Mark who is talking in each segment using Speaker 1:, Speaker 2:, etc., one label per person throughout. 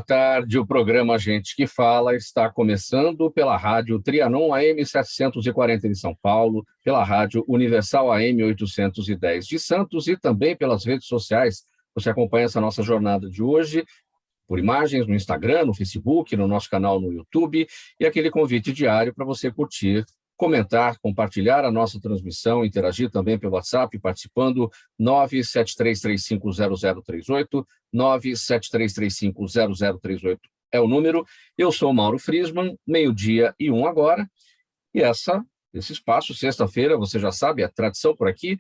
Speaker 1: tarde. O programa Gente que Fala está começando pela Rádio Trianon AM 740 de São Paulo, pela Rádio Universal AM 810 de Santos e também pelas redes sociais. Você acompanha essa nossa jornada de hoje por imagens no Instagram, no Facebook, no nosso canal no YouTube e aquele convite diário para você curtir, comentar, compartilhar a nossa transmissão, interagir também pelo WhatsApp, participando 973350038, 973350038 é o número. Eu sou Mauro Friesman, 12:01 agora, e esse espaço, sexta-feira, você já sabe, é tradição por aqui,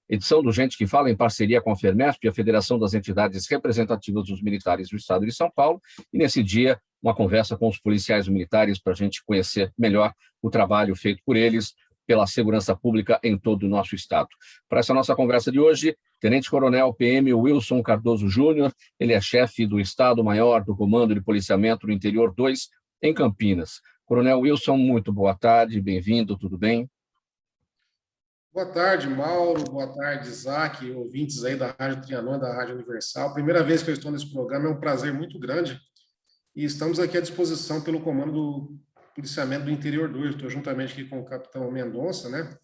Speaker 1: edição do Gente que Fala em parceria com a FERMESP, a Federação das Entidades Representativas dos Militares do Estado de São Paulo, e nesse dia uma conversa com os policiais militares para a gente conhecer melhor o trabalho feito por eles pela segurança pública em todo o nosso estado. Para essa nossa conversa de hoje, Tenente Coronel PM Wilson Cardoso Júnior, ele é chefe do Estado-Maior do Comando de Policiamento do Interior 2, em Campinas. Coronel Wilson, muito boa tarde, bem-vindo, tudo bem?
Speaker 2: Boa tarde, Mauro, boa tarde, Isaac, ouvintes aí da Rádio Trianon, da Rádio Universal. Primeira vez que eu estou nesse programa, é um prazer muito grande. E estamos aqui à disposição pelo Comando do Policiamento do Interior 2. Estou juntamente aqui com o Capitão Mendonça, né?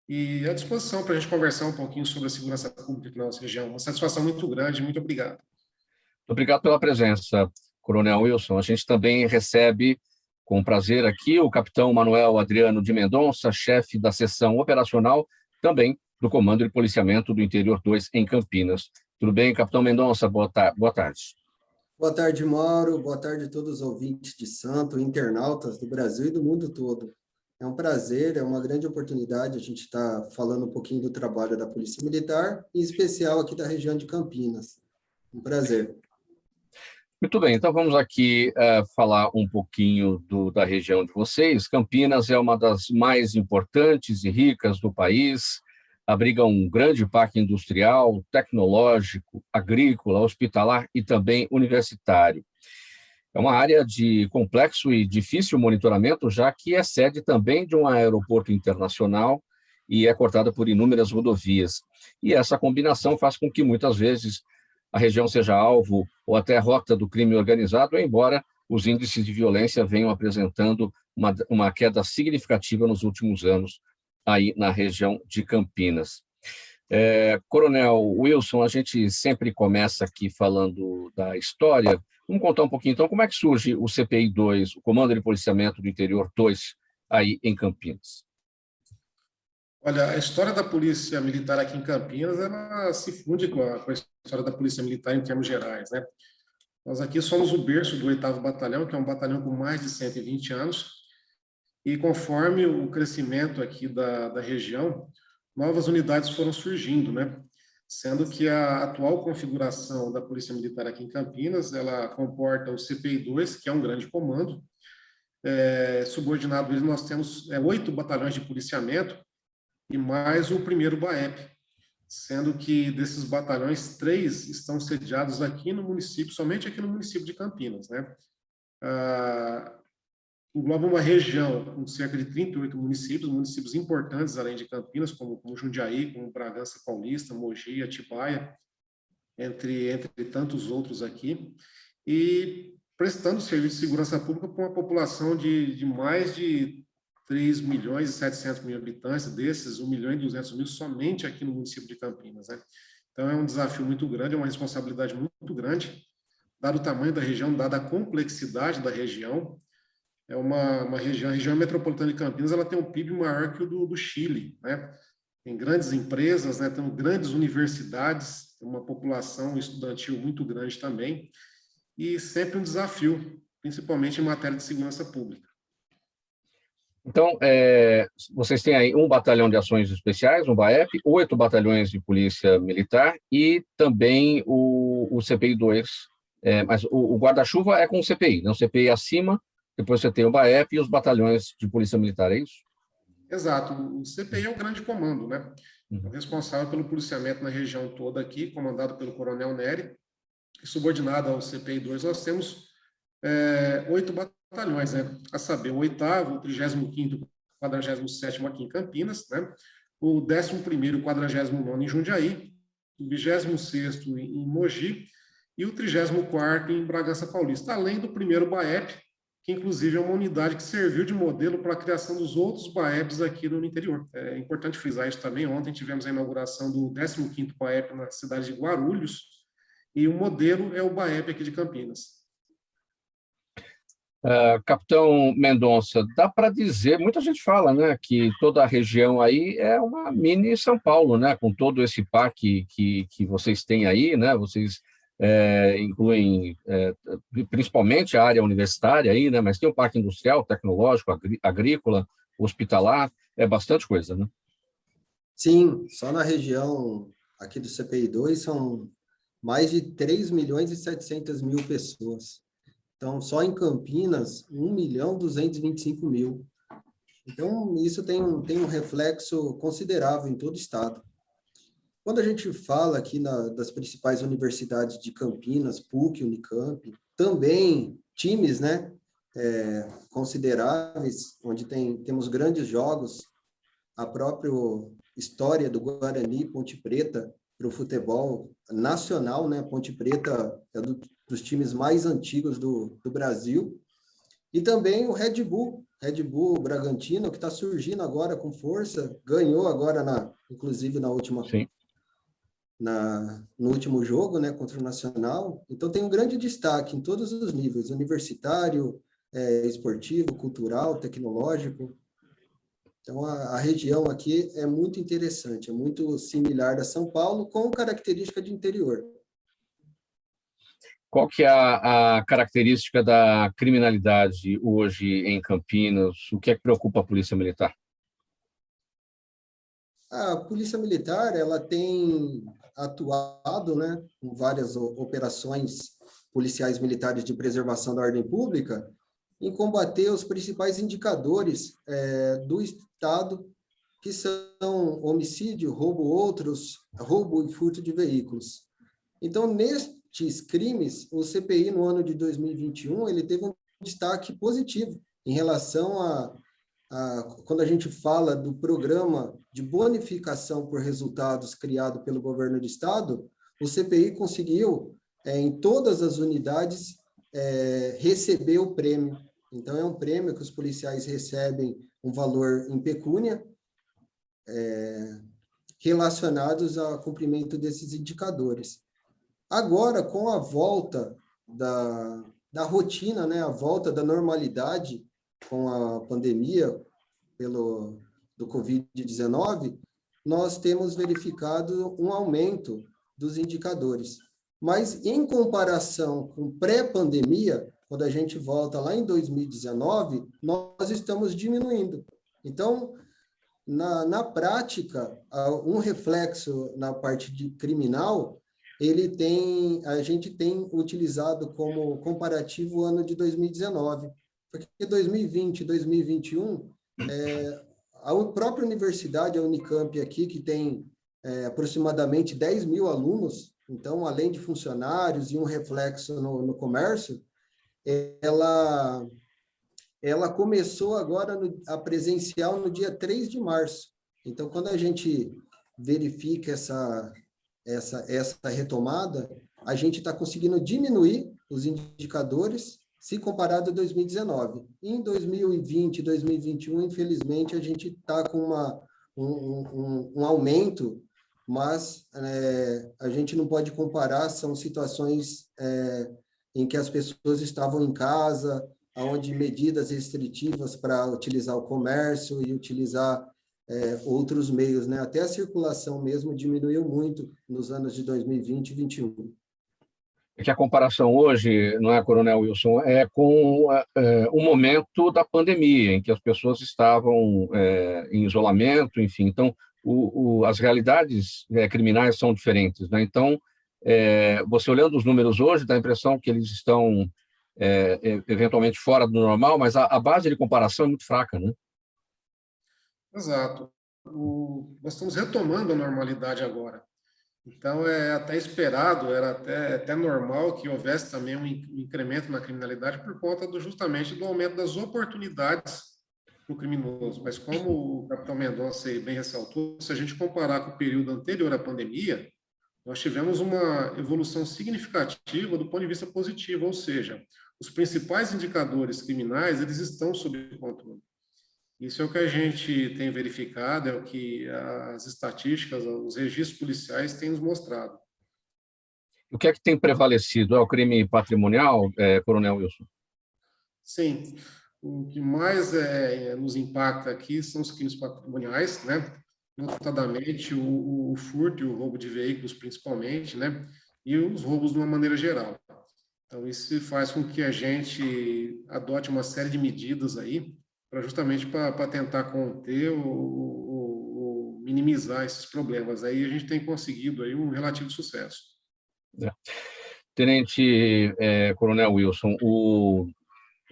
Speaker 2: E à disposição para a gente conversar um pouquinho sobre a segurança pública na nossa região. Uma satisfação muito grande, muito obrigado.
Speaker 1: Obrigado pela presença, Coronel Wilson. A gente também recebe com prazer aqui o Capitão Manuel Adriano de Mendonça, chefe da seção operacional, também do Comando de Policiamento do Interior 2, em Campinas. Tudo bem, Capitão Mendonça? Boa tarde.
Speaker 3: Boa tarde, Mauro. Boa tarde a todos os ouvintes de Santos, internautas do Brasil e do mundo todo. É um prazer, é uma grande oportunidade a gente estar falando um pouquinho do trabalho da Polícia Militar, em especial aqui da região de Campinas. Um prazer.
Speaker 1: Muito bem, então vamos aqui falar um pouquinho da região de vocês. Campinas é uma das mais importantes e ricas do país, abriga um grande parque industrial, tecnológico, agrícola, hospitalar e também universitário. É uma área de complexo e difícil monitoramento, já que é sede também de um aeroporto internacional e é cortada por inúmeras rodovias. E essa combinação faz com que muitas vezes a região seja alvo ou até rota do crime organizado, embora os índices de violência venham apresentando uma queda significativa nos últimos anos aí na região de Campinas. Coronel Wilson, a gente sempre começa aqui falando da história. Vamos contar um pouquinho, então, como é que surge o CPI-2, o Comando de Policiamento do Interior 2, aí em Campinas?
Speaker 2: Olha, a história da Polícia Militar aqui em Campinas, ela se funde com a história da Polícia Militar em termos gerais, né? Nós aqui somos o berço do 8º Batalhão, que é um batalhão com mais de 120 anos, e conforme o crescimento aqui da região, novas unidades foram surgindo, né? Sendo que a atual configuração da Polícia Militar aqui em Campinas, ela comporta o CPI-2, que é um grande comando. Subordinado a ele, nós temos 8 batalhões de policiamento e mais o 1º BAEP, sendo que desses batalhões, 3 estão sediados aqui no município, somente aqui no município de Campinas, né? Engloba uma região com cerca de 38 municípios importantes além de Campinas, como Jundiaí, como Bragança Paulista, Mogi, Atibaia, entre tantos outros aqui, e prestando serviço de segurança pública para uma população de mais de 3.700.000 habitantes, desses 1.200.000 somente aqui no município de Campinas, né? Então é um desafio muito grande, é uma responsabilidade muito grande, dado o tamanho da região, dada a complexidade da região. É uma região, a região metropolitana de Campinas, ela tem um PIB maior que o do Chile, né? Tem grandes empresas, né? Tem grandes universidades, tem uma população estudantil muito grande também, e sempre um desafio, principalmente em matéria de segurança pública.
Speaker 1: Então, vocês têm aí um batalhão de ações especiais, um BAEP, 8 batalhões de polícia militar e também o CPI-2, mas o guarda-chuva é com o CPI, né? O CPI acima, depois você tem o BAEP e os batalhões de polícia militar, é isso?
Speaker 2: Exato. O CPI é o grande comando, né? É o responsável pelo policiamento na região toda aqui, comandado pelo Coronel Nery, e subordinado ao CPI-2, nós temos 8 batalhões, né? A saber, o 8º, o 35º, 47º aqui em Campinas, né? O 11º e 49º em Jundiaí, o 26º em Mogi e o 34º em Bragança Paulista, além do primeiro BAEP, que inclusive é uma unidade que serviu de modelo para a criação dos outros BAEPs aqui no interior. É importante frisar isso também. Ontem tivemos a inauguração do 15º BAEP na cidade de Guarulhos, e o modelo é o BAEP aqui de Campinas.
Speaker 1: Capitão Mendonça, dá para dizer, muita gente fala, né, que toda a região aí é uma mini São Paulo, né, com todo esse parque que vocês têm aí, né, vocês incluem principalmente a área universitária aí, né, mas tem o parque industrial, tecnológico, agrícola, hospitalar, é bastante coisa, né?
Speaker 3: Sim, só na região aqui do CPI2 são mais de 3.700.000 pessoas. Então, só em Campinas, 1.225.000. Então, isso tem um reflexo considerável em todo o estado. Quando a gente fala aqui das principais universidades de Campinas, PUC, Unicamp, também times, né, consideráveis, onde temos grandes jogos, a própria história do Guarani, Ponte Preta, para o futebol nacional, né? Ponte Preta é dos times mais antigos do Brasil. E também o Red Bull Bragantino, que está surgindo agora com força, ganhou agora, inclusive no último jogo, né, contra o Nacional. Então tem um grande destaque em todos os níveis, universitário, esportivo, cultural, tecnológico. Então, a região aqui é muito interessante, é muito similar a São Paulo, com característica de interior.
Speaker 1: Qual que é a característica da criminalidade hoje em Campinas? O que é que preocupa a Polícia Militar?
Speaker 3: A Polícia Militar, ela tem atuado, né, com várias operações policiais militares de preservação da ordem pública, em combater os principais indicadores do Estado, que são homicídio, roubo e furto de veículos. Então, nestes crimes, o CPI, no ano de 2021, ele teve um destaque positivo em relação quando a gente fala do programa de bonificação por resultados criado pelo governo do Estado, o CPI conseguiu, em todas as unidades, receber o prêmio. Então, é um prêmio que os policiais recebem um valor em pecúnia, relacionados ao cumprimento desses indicadores. Agora, com a volta da rotina, né, a volta da normalidade com a pandemia do Covid-19, nós temos verificado um aumento dos indicadores. Mas, em comparação com pré-pandemia, quando a gente volta lá em 2019, nós estamos diminuindo. Então, na prática, um reflexo na parte de criminal, a gente tem utilizado como comparativo o ano de 2019, porque 2020 e 2021, a própria universidade, a Unicamp aqui, que tem aproximadamente 10.000 alunos, então, além de funcionários e um reflexo no comércio, ela começou agora a presencial no dia 3 de março. Então, quando a gente verifica essa retomada, a gente está conseguindo diminuir os indicadores se comparado a 2019. Em 2020 e 2021, infelizmente, a gente está com um aumento, mas a gente não pode comparar, são situações em que as pessoas estavam em casa, onde medidas restritivas para utilizar o comércio e utilizar outros meios, né? Até a circulação mesmo diminuiu muito nos anos de 2020 e 2021.
Speaker 1: É que a comparação hoje, não é, Coronel Wilson, é com o momento da pandemia, em que as pessoas estavam em isolamento, enfim. Então, as realidades criminais são diferentes, né? Então, você olhando os números hoje, dá a impressão que eles estão eventualmente fora do normal, mas a base de comparação é muito fraca, né?
Speaker 2: Exato. Nós estamos retomando a normalidade agora. Então, é até esperado, era até normal que houvesse também um incremento na criminalidade por conta justamente do aumento das oportunidades para o criminoso. Mas como o capitão Mendonça bem ressaltou, se a gente comparar com o período anterior à pandemia, nós tivemos uma evolução significativa do ponto de vista positivo, ou seja, os principais indicadores criminais, eles estão sob controle. Isso é o que a gente tem verificado, é o que as estatísticas, os registros policiais têm nos mostrado.
Speaker 1: O que é que tem prevalecido? É o crime patrimonial, Coronel Wilson?
Speaker 2: Sim, o que mais nos impacta aqui são os crimes patrimoniais, né? Notadamente o furto e o roubo de veículos, principalmente, né? E os roubos de uma maneira geral. Então, isso faz com que a gente adote uma série de medidas aí, justamente para tentar conter ou minimizar esses problemas. Aí a gente tem conseguido aí um relativo sucesso.
Speaker 1: Tenente Coronel Wilson, o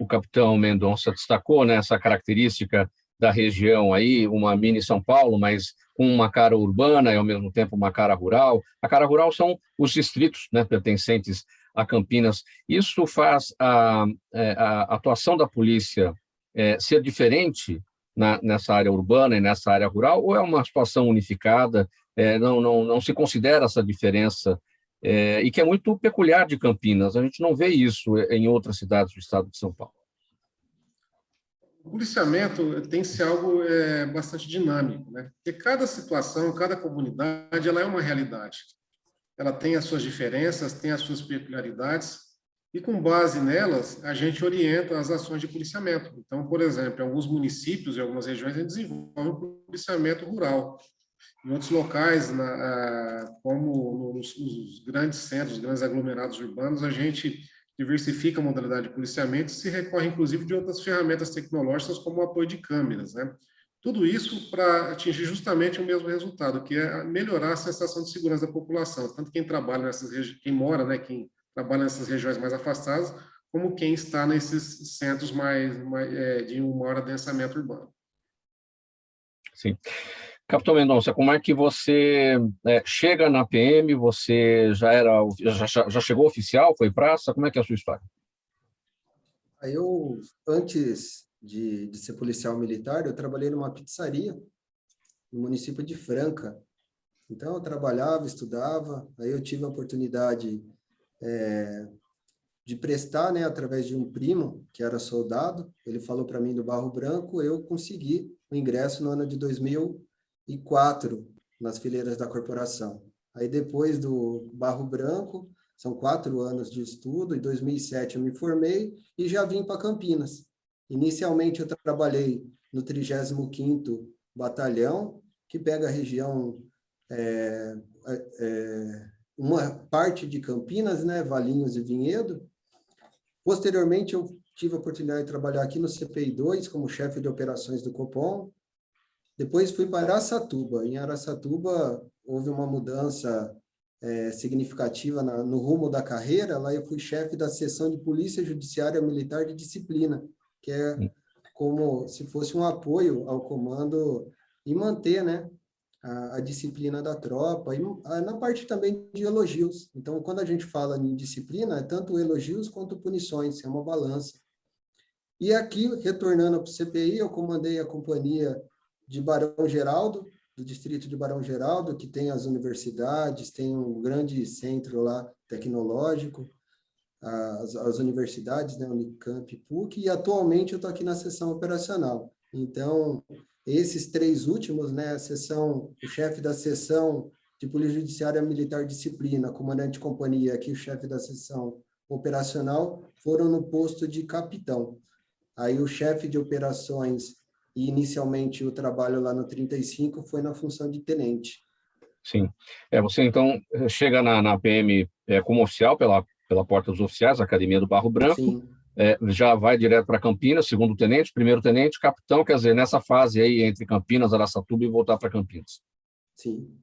Speaker 1: capitão Mendonça destacou, né, essa característica da região aí, uma mini São Paulo, mas com uma cara urbana e ao mesmo tempo uma cara rural. A cara rural são os distritos, né, pertencentes a Campinas. Isso faz a atuação da polícia ser diferente nessa área urbana e nessa área rural, ou é uma situação unificada? Não se considera essa diferença, e que é muito peculiar de Campinas. A gente não vê isso em outras cidades do estado de São Paulo.
Speaker 2: O policiamento tem que ser algo bastante dinâmico, né? Porque cada situação, cada comunidade, ela é uma realidade. Ela tem as suas diferenças, tem as suas peculiaridades, e com base nelas, a gente orienta as ações de policiamento. Então, por exemplo, em alguns municípios e algumas regiões, a gente desenvolve um policiamento rural. Em outros locais, como nos grandes centros, grandes aglomerados urbanos, a gente diversifica a modalidade de policiamento e se recorre, inclusive, de outras ferramentas tecnológicas, como o apoio de câmeras, né? Tudo isso para atingir justamente o mesmo resultado, que é melhorar a sensação de segurança da população, tanto quem trabalha quem mora, né, quem trabalha nessas regiões mais afastadas, como quem está nesses centros de um maior adensamento urbano.
Speaker 1: Sim. Capitão Mendonça, como é que você chega na PM? Você já chegou oficial, foi praça? Como é que é a sua história?
Speaker 3: Eu, antes de ser policial militar, eu trabalhei numa pizzaria no município de Franca. Então, eu trabalhava, estudava, aí eu tive a oportunidade de prestar, né, através de um primo, que era soldado. Ele falou para mim do Barro Branco, eu consegui o ingresso no ano de 2004, nas fileiras da corporação. Aí, depois do Barro Branco, são 4 anos de estudo, em 2007 eu me formei e já vim para Campinas. Inicialmente, eu trabalhei no 35º Batalhão, que pega a região, uma parte de Campinas, né, Valinhos e Vinhedo. Posteriormente, eu tive a oportunidade de trabalhar aqui no CPI-2, como chefe de operações do Copom. Depois fui para Araçatuba. Em Araçatuba, houve uma mudança significativa no rumo da carreira. Lá eu fui chefe da seção de Polícia Judiciária Militar de Disciplina, que é como se fosse um apoio ao comando e manter, né, a disciplina da tropa, e na parte também de elogios. Então, quando a gente fala em disciplina, é tanto elogios quanto punições, é uma balança. E aqui, retornando para o CPI, eu comandei a companhia de Barão Geraldo, do distrito de Barão Geraldo, que tem as universidades, tem um grande centro lá tecnológico, as universidades, né, Unicamp, PUC, e atualmente eu estou aqui na seção operacional. Então, esses 3 últimos, né, o chefe da seção de Polícia Judiciária Militar Disciplina, comandante de companhia, aqui o chefe da seção operacional, foram no posto de capitão. Aí o chefe de operações, e inicialmente o trabalho lá no 35, foi na função de tenente.
Speaker 1: Sim. Você, então, chega na PM como oficial, pela porta dos oficiais, Academia do Barro Branco.
Speaker 3: Sim.
Speaker 1: Já vai direto para Campinas, segundo tenente, primeiro tenente, capitão, quer dizer, nessa fase aí entre Campinas, Araçatuba e voltar para Campinas.
Speaker 3: Sim.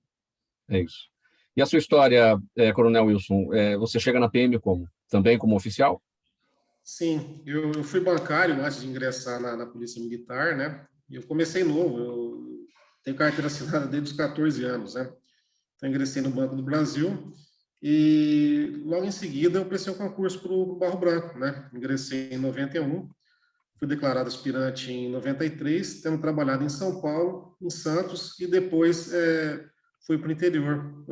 Speaker 1: É isso. E a sua história, Coronel Wilson, você chega na PM como? Também como oficial?
Speaker 2: Sim, eu fui bancário antes de ingressar na Polícia Militar, né? E eu comecei novo, eu tenho carteira assinada desde os 14 anos, né? Então, ingressei no Banco do Brasil e logo em seguida eu prestei o concurso para o Barro Branco, né? Ingressei em 91, fui declarado aspirante em 93, tendo trabalhado em São Paulo, em Santos e depois fui para o interior,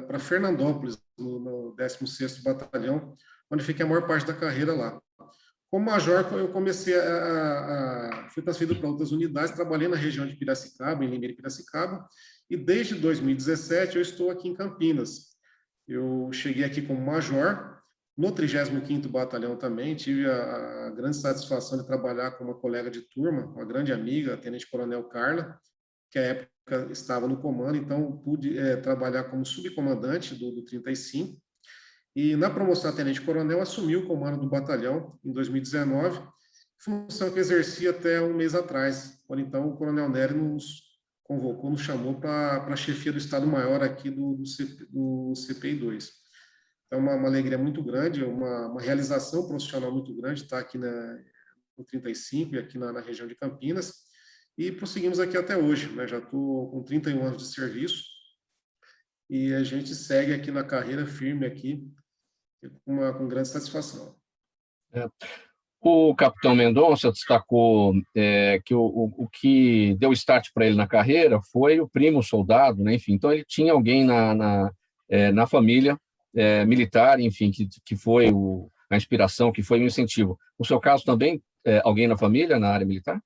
Speaker 2: para Fernandópolis, no 16º Batalhão, onde fiquei a maior parte da carreira lá. Como major, eu comecei fui transferido para outras unidades, trabalhei na região de Piracicaba, em Limeira e Piracicaba, e desde 2017 eu estou aqui em Campinas. Eu cheguei aqui como major, no 35º Batalhão também, tive a grande satisfação de trabalhar com uma colega de turma, uma grande amiga, a Tenente Coronel Carla, que à época estava no comando, então pude trabalhar como subcomandante do 35, e na promoção a tenente-coronel assumi o comando do batalhão em 2019, função que exercia até um mês atrás, quando então o coronel Nery nos convocou, nos chamou para a chefia do Estado-Maior aqui do CPI-2. Então, uma alegria muito grande, uma realização profissional muito grande estar aqui no 35 e aqui na região de Campinas, e prosseguimos aqui até hoje, né? Já estou com 31 anos de serviço, e a gente segue aqui na carreira firme aqui, com grande satisfação.
Speaker 1: O capitão Mendonça destacou que o que deu start para ele na carreira foi o primo soldado, né? Enfim, então ele tinha alguém na família militar, enfim, que foi a inspiração, que foi o incentivo. No seu caso também, alguém na família, na área militar?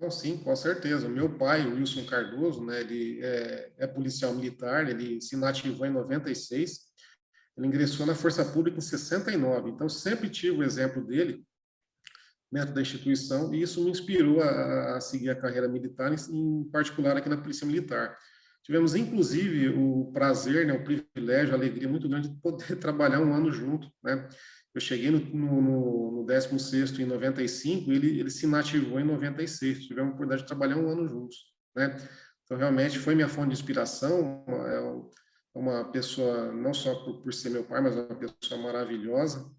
Speaker 2: Não, sim, com certeza. Meu pai, o Wilson Cardoso, né, ele é policial militar, ele se inativou em 96, ele ingressou na Força Pública em 69, então sempre tive o exemplo dele dentro da instituição, e isso me inspirou a seguir a carreira militar, em particular aqui na Polícia Militar. Tivemos, inclusive, o prazer, né, o privilégio, a alegria muito grande de poder trabalhar um ano junto, né? Eu cheguei no 16º em 95, ele se inativou em 96, tivemos a oportunidade de trabalhar um ano juntos, né? Então, realmente, foi minha fonte de inspiração, uma pessoa, não só por ser meu pai, mas uma pessoa maravilhosa,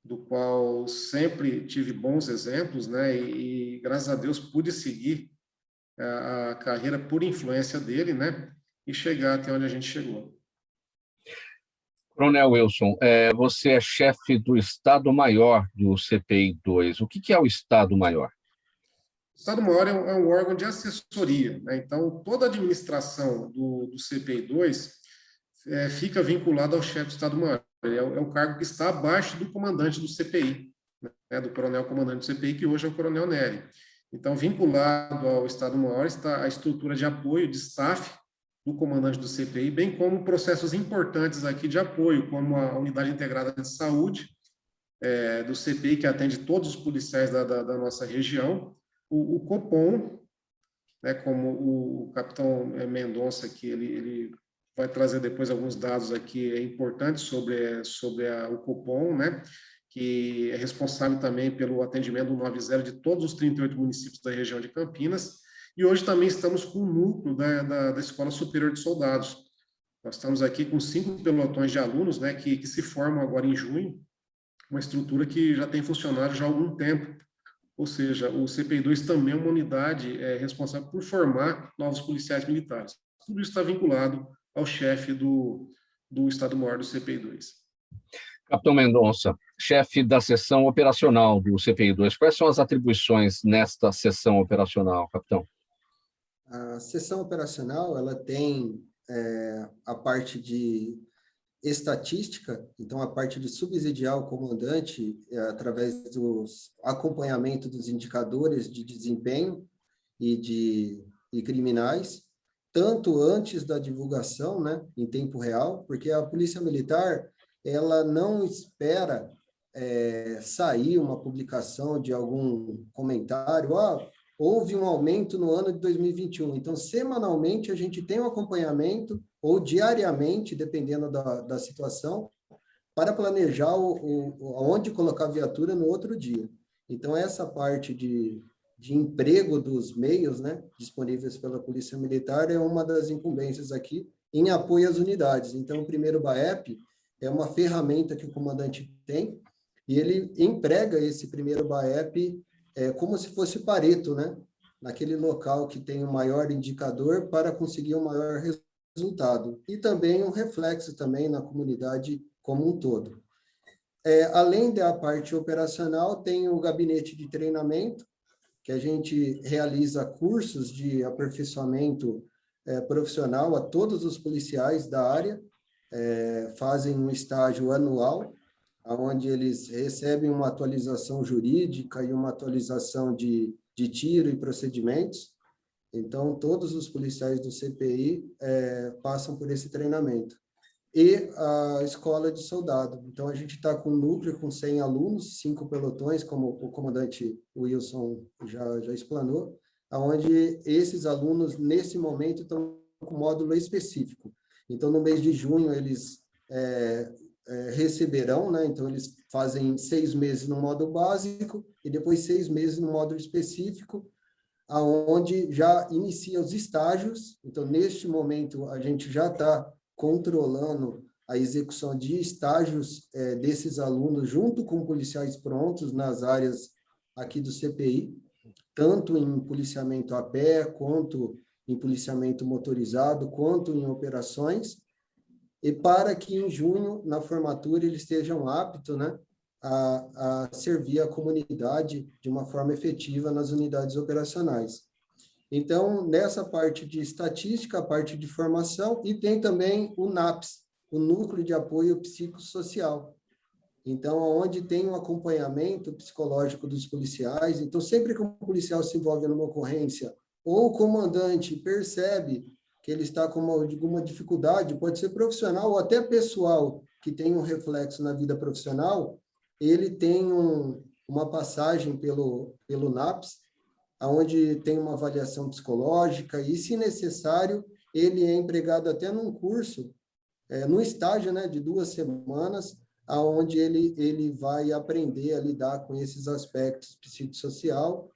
Speaker 2: do qual sempre tive bons exemplos, né? E graças a Deus pude seguir a carreira por influência dele, né? E chegar até onde a gente chegou.
Speaker 1: Coronel Wilson, você é chefe do Estado-Maior do CPI-2. O que é o Estado-Maior?
Speaker 2: O Estado-Maior é um órgão de assessoria, né? Então, toda a administração do CPI-2 fica vinculada ao chefe do Estado-Maior. É o cargo que está abaixo do comandante do CPI, né? Do coronel comandante do CPI, que hoje é o coronel Nery. Então, vinculado ao Estado-Maior está a estrutura de apoio, de staff do comandante do CPI, bem como processos importantes aqui de apoio, como a Unidade Integrada de Saúde do CPI, que atende todos os policiais da nossa região, o Copom, né, como o capitão Mendonça, que ele vai trazer depois alguns dados aqui importantes sobre o Copom, né, que é responsável também pelo atendimento do 90 de todos os 38 municípios da região de Campinas, e hoje também estamos com o núcleo da Escola Superior de Soldados. Nós estamos aqui com 5 pelotões de alunos, né, que se formam agora em junho, uma estrutura que já tem funcionado já há algum tempo, ou seja, o CPI-2 também é uma unidade responsável por formar novos policiais militares. Tudo isso está vinculado ao chefe do Estado-Maior do CPI-2.
Speaker 1: Capitão Mendonça, chefe da seção operacional do CPI-2, quais são as atribuições nesta seção operacional, capitão?
Speaker 3: A seção operacional, ela tem a parte de estatística, então a parte de subsidiar o comandante através do acompanhamento dos indicadores de desempenho e criminais, tanto antes da divulgação, né, em tempo real, porque a Polícia Militar, ela não espera sair uma publicação de algum comentário, houve um aumento no ano de 2021. Então, semanalmente, a gente tem um acompanhamento, ou diariamente, dependendo da situação, para planejar onde colocar a viatura no outro dia. Então, essa parte de emprego dos meios, né, disponíveis pela Polícia Militar é uma das incumbências aqui em apoio às unidades. Então, o primeiro BAEP é uma ferramenta que o comandante tem, e ele emprega esse primeiro BAEP como se fosse Pareto, né? Naquele local que tem o maior indicador para conseguir o maior resultado. E também um reflexo também na comunidade como um todo. Além da parte operacional, tem o gabinete de treinamento, que a gente realiza cursos de aperfeiçoamento profissional a todos os policiais da área, fazem um estágio anual, onde eles recebem uma atualização jurídica e uma atualização de tiro e procedimentos. Então, todos os policiais do CPI passam por esse treinamento. E a escola de soldado. Então, a gente está com um núcleo com 100 alunos, 5 pelotões, como o comandante Wilson já explanou, onde esses alunos, nesse momento, estão com módulo específico. Então, no mês de junho, eles receberão, né? Então, eles fazem 6 meses no módulo básico e depois 6 meses no módulo específico, aonde já inicia os estágios. Então, neste momento, a gente já está controlando a execução de estágios desses alunos junto com policiais prontos nas áreas aqui do CPI, tanto em policiamento a pé, quanto em policiamento motorizado, quanto em operações, e para que em junho, na formatura, eles estejam aptos, né, a servir a comunidade de uma forma efetiva nas unidades operacionais. Então, nessa parte de estatística, a parte de formação, e tem também o NAPS, o Núcleo de Apoio Psicossocial. Então, onde tem um acompanhamento psicológico dos policiais. Então, sempre que um policial se envolve numa ocorrência, ou o comandante percebe que ele está com alguma dificuldade, pode ser profissional ou até pessoal, que tem um reflexo na vida profissional, ele tem uma passagem pelo NAPS, onde tem uma avaliação psicológica e, se necessário, ele é empregado até num curso, num estágio, né, de 2 semanas, onde ele vai aprender a lidar com esses aspectos psicossocial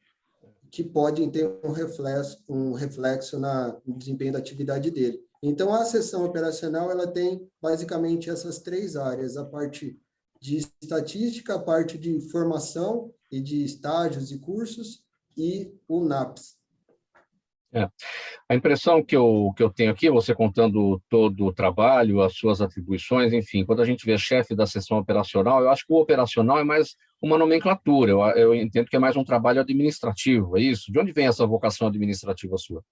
Speaker 3: que podem ter um reflexo no desempenho da atividade dele. Então, a seção operacional ela tem basicamente essas 3 áreas, a parte de estatística, a parte de formação e de estágios e cursos, e o NAPS.
Speaker 1: A impressão que eu tenho aqui, você contando todo o trabalho, as suas atribuições, enfim, quando a gente vê chefe da seção operacional, eu acho que o operacional é mais uma nomenclatura, eu entendo que é mais um trabalho administrativo, é isso? De onde vem essa vocação administrativa sua?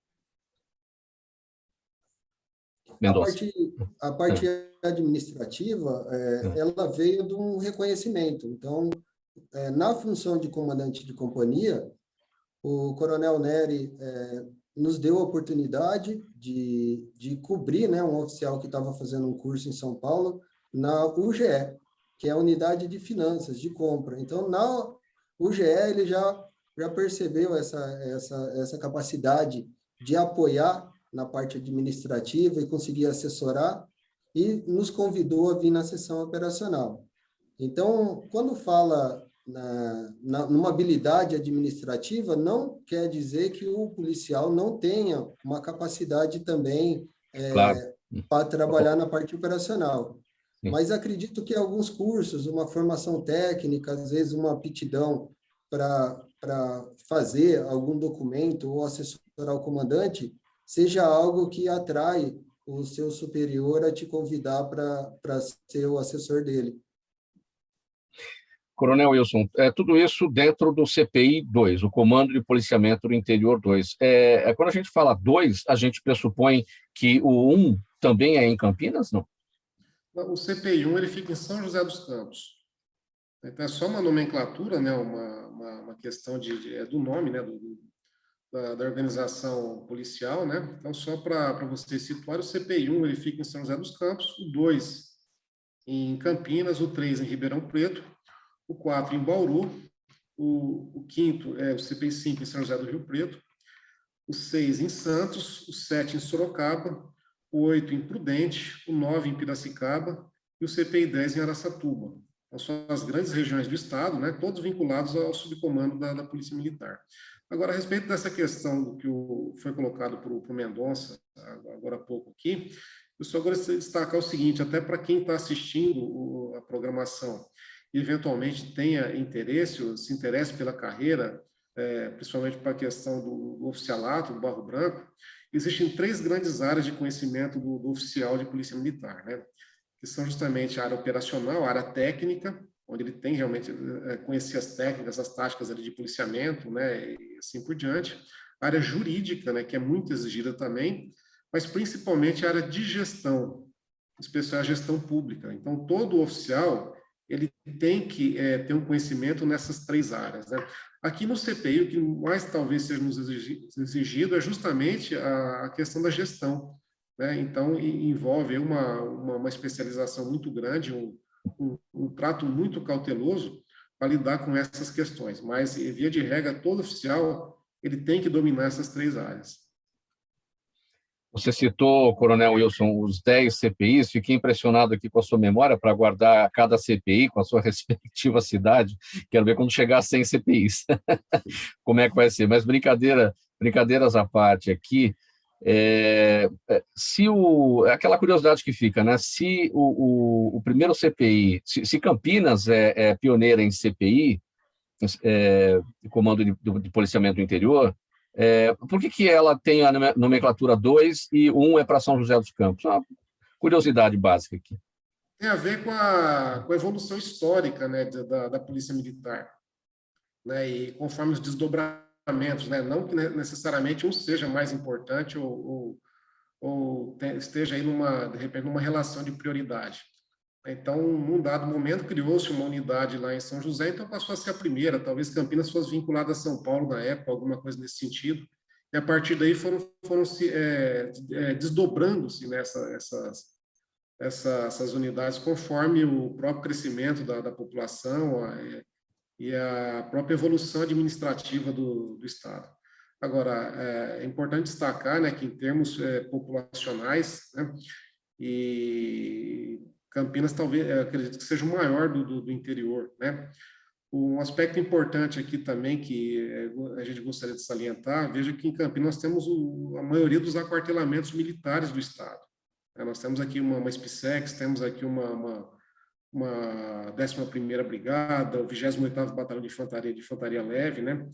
Speaker 1: Mendonça.
Speaker 3: A parte administrativa, ela veio de um reconhecimento. Então, na função de comandante de companhia, o Coronel Nery nos deu a oportunidade de cobrir, né, um oficial que estava fazendo um curso em São Paulo, na UGE, que é a Unidade de Finanças, de Compra. Então, na UGE, ele já percebeu essa capacidade de apoiar na parte administrativa e conseguir assessorar, e nos convidou a vir na sessão operacional. Então, quando fala numa habilidade administrativa, não quer dizer que o policial não tenha uma capacidade também
Speaker 1: Claro.
Speaker 3: para trabalhar na parte operacional.
Speaker 1: Sim.
Speaker 3: Mas acredito que alguns cursos, uma formação técnica, às vezes uma aptidão para fazer algum documento ou assessorar o comandante, seja algo que atrai o seu superior a te convidar para ser o assessor dele.
Speaker 1: Coronel Wilson, tudo isso dentro do CPI 2, o Comando de Policiamento do Interior 2. Quando a gente fala 2, a gente pressupõe que o 1 também é em Campinas, não?
Speaker 2: O CPI 1 ele fica em São José dos Campos. Então, é só uma nomenclatura, né, uma questão do nome, né, da organização policial, né? Então, só para vocês situarem, o CPI 1 ele fica em São José dos Campos, o 2 em Campinas, o 3 em Ribeirão Preto, o 4 em Bauru, o 5º é o CPI 5 em São José do Rio Preto, o 6 em Santos, o 7 em Sorocaba, o 8 em Prudente, o 9 em Piracicaba e o CPI 10 em Araçatuba. Então, são as grandes regiões do Estado, né, todos vinculados ao subcomando da Polícia Militar. Agora, a respeito dessa questão que foi colocado por Mendonça, agora há pouco aqui, eu só gostaria de destacar o seguinte, até para quem está assistindo a programação e eventualmente tenha interesse, ou se interesse pela carreira, principalmente para a questão do oficialato, do Barro Branco, existem 3 grandes áreas de conhecimento do oficial de Polícia Militar, né? Que são justamente a área operacional, a área técnica, onde ele tem realmente conhecer as técnicas, as táticas ali de policiamento, né, e assim por diante. A área jurídica, né, que é muito exigida também, mas principalmente a área de gestão, em especial a gestão pública. Então, todo oficial ele tem que ter um conhecimento nessas 3 áreas, né? Aqui no CPI, o que mais talvez seja nos exigido é justamente a questão da gestão, né? Então, envolve uma especialização muito grande, um trato muito cauteloso para lidar com essas questões. Mas, via de regra, todo oficial ele tem que dominar essas 3 áreas.
Speaker 1: Você citou, Coronel Wilson, os 10 CPIs. Fiquei impressionado aqui com a sua memória para guardar cada CPI com a sua respectiva cidade. Quero ver quando chegar a 100 CPIs. Como é que vai ser? Mas brincadeiras à parte aqui, aquela curiosidade que fica, né? Se o primeiro CPI, se Campinas é pioneira em CPI, Comando de Policiamento do Interior, por que ela tem a nomenclatura 2 e 1 é para São José dos Campos? Uma curiosidade básica aqui.
Speaker 2: Tem a ver com a evolução histórica, né, da Polícia Militar, né, e conforme os desdobramentos, né, não que necessariamente um seja mais importante ou esteja aí de repente, numa relação de prioridade. Então, num dado momento, criou-se uma unidade lá em São José, então passou a ser a primeira. Talvez Campinas fosse vinculada a São Paulo na época, alguma coisa nesse sentido. E a partir daí foram se desdobrando-se essas unidades conforme o próprio crescimento da população e a própria evolução administrativa do Estado. Agora, é importante destacar, né, que em termos populacionais, né, e Campinas, talvez, acredito que seja o maior do interior, né? Um aspecto importante aqui também que a gente gostaria de salientar, veja que em Campinas nós temos a maioria dos aquartelamentos militares do Estado. Nós temos aqui uma SPSEX, temos aqui uma 11ª Brigada, o 28º Batalhão de Infantaria Leve, né?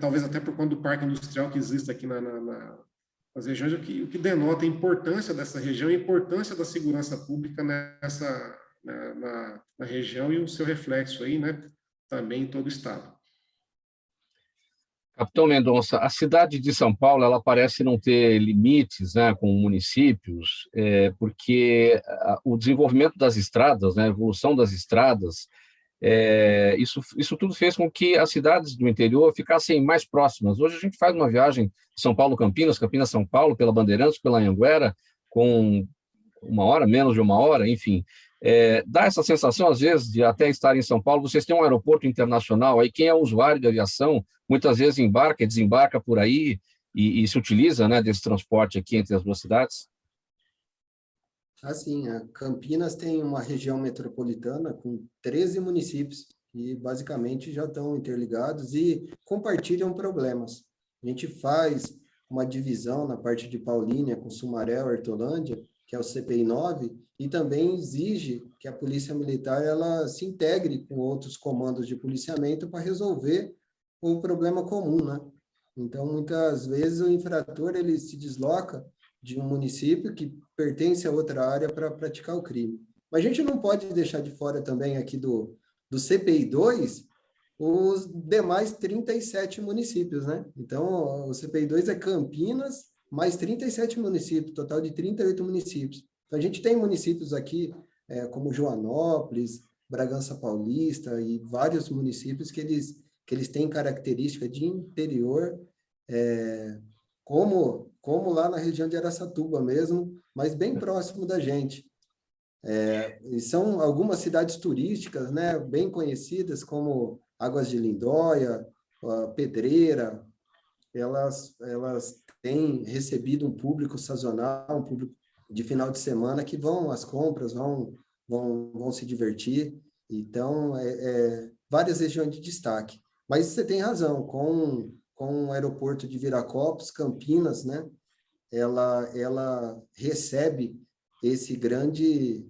Speaker 2: Talvez até por conta do parque industrial que existe aqui nas regiões, o que denota a importância dessa região e a importância da segurança pública na região e o seu reflexo aí, né, também em todo o Estado.
Speaker 1: Capitão Mendonça, a cidade de São Paulo ela parece não ter limites, né, com municípios, porque o desenvolvimento das estradas, né, a evolução das estradas, isso tudo fez com que as cidades do interior ficassem mais próximas. Hoje a gente faz uma viagem de São Paulo-Campinas, Campinas-São Paulo, pela Bandeirantes, pela Anhanguera, com 1 hora, menos de 1 hora, enfim. Dá essa sensação, às vezes, de até estar em São Paulo, vocês têm um aeroporto internacional, aí quem é usuário de aviação, muitas vezes embarca e desembarca por aí e se utiliza, né, desse transporte aqui entre as 2 cidades?
Speaker 3: Assim, a Campinas tem uma região metropolitana com 13 municípios que basicamente já estão interligados e compartilham problemas. A gente faz uma divisão na parte de Paulínia com Sumaré, Hortolândia, que é o CPI 9, e também exige que a Polícia Militar ela se integre com outros comandos de policiamento para resolver o problema comum, né? Então, muitas vezes o infrator ele se desloca de um município que pertence a outra área para praticar o crime. Mas a gente não pode deixar de fora também aqui do CPI 2 os demais 37 municípios, né? Então, o CPI 2 é Campinas, mais 37 municípios, total de 38 municípios. Então, a gente tem municípios aqui, como Joanópolis, Bragança Paulista e vários municípios que eles têm característica de interior, como lá na região de Araçatuba mesmo, mas bem próximo da gente. E são algumas cidades turísticas, né, bem conhecidas, como Águas de Lindóia, Pedreira. Elas têm recebido um público sazonal, um público de final de semana que vão às compras, vão se divertir. Então, várias regiões de destaque. Mas você tem razão, com o aeroporto de Viracopos, Campinas, né, ela recebe esse grande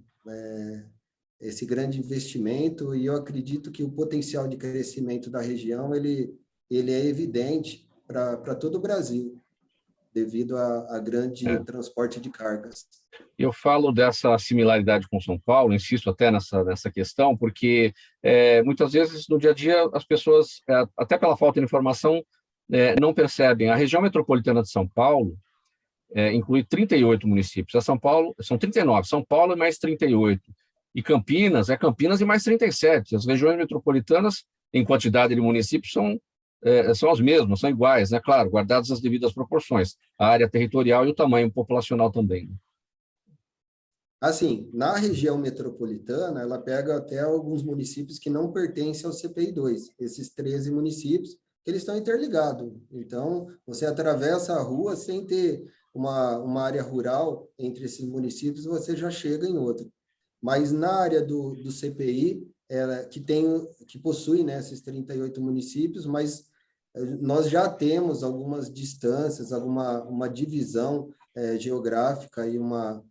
Speaker 3: investimento, e eu acredito que o potencial de crescimento da região ele é evidente para todo o Brasil, devido a grande transporte de cargas.
Speaker 1: Eu falo dessa similaridade com São Paulo, insisto até nessa questão, porque muitas vezes no dia a dia as pessoas, até pela falta de informação, não percebem. A região metropolitana de São Paulo, inclui 38 municípios. São Paulo, são 39, São Paulo é mais 38. E Campinas, é Campinas e mais 37. As regiões metropolitanas, em quantidade de municípios, são as mesmas, são iguais, né? Claro, guardadas as devidas proporções, a área territorial e o tamanho populacional também.
Speaker 3: Assim, na região metropolitana, ela pega até alguns municípios que não pertencem ao CPI-2, esses 13 municípios, eles estão interligados. Então, você atravessa a rua sem ter uma área rural entre esses municípios, você já chega em outro. Mas na área do CPI, que possui, né, esses 38 municípios, mas nós já temos algumas distâncias, uma divisão geográfica e uma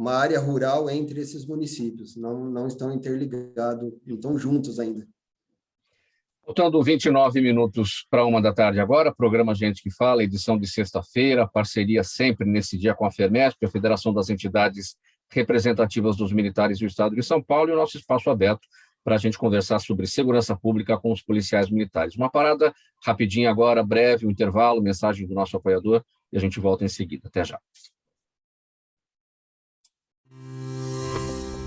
Speaker 3: área rural entre esses municípios. Não estão interligados, não estão juntos ainda.
Speaker 1: Faltando 29 minutos para 1 da tarde agora, programa Gente que Fala, edição de sexta-feira, parceria sempre nesse dia com a FEMESP, a Federação das Entidades Representativas dos Militares do Estado de São Paulo, e o nosso espaço aberto para a gente conversar sobre segurança pública com os policiais militares. Uma parada rapidinha agora, breve, um intervalo, mensagem do nosso apoiador, e a gente volta em seguida. Até já.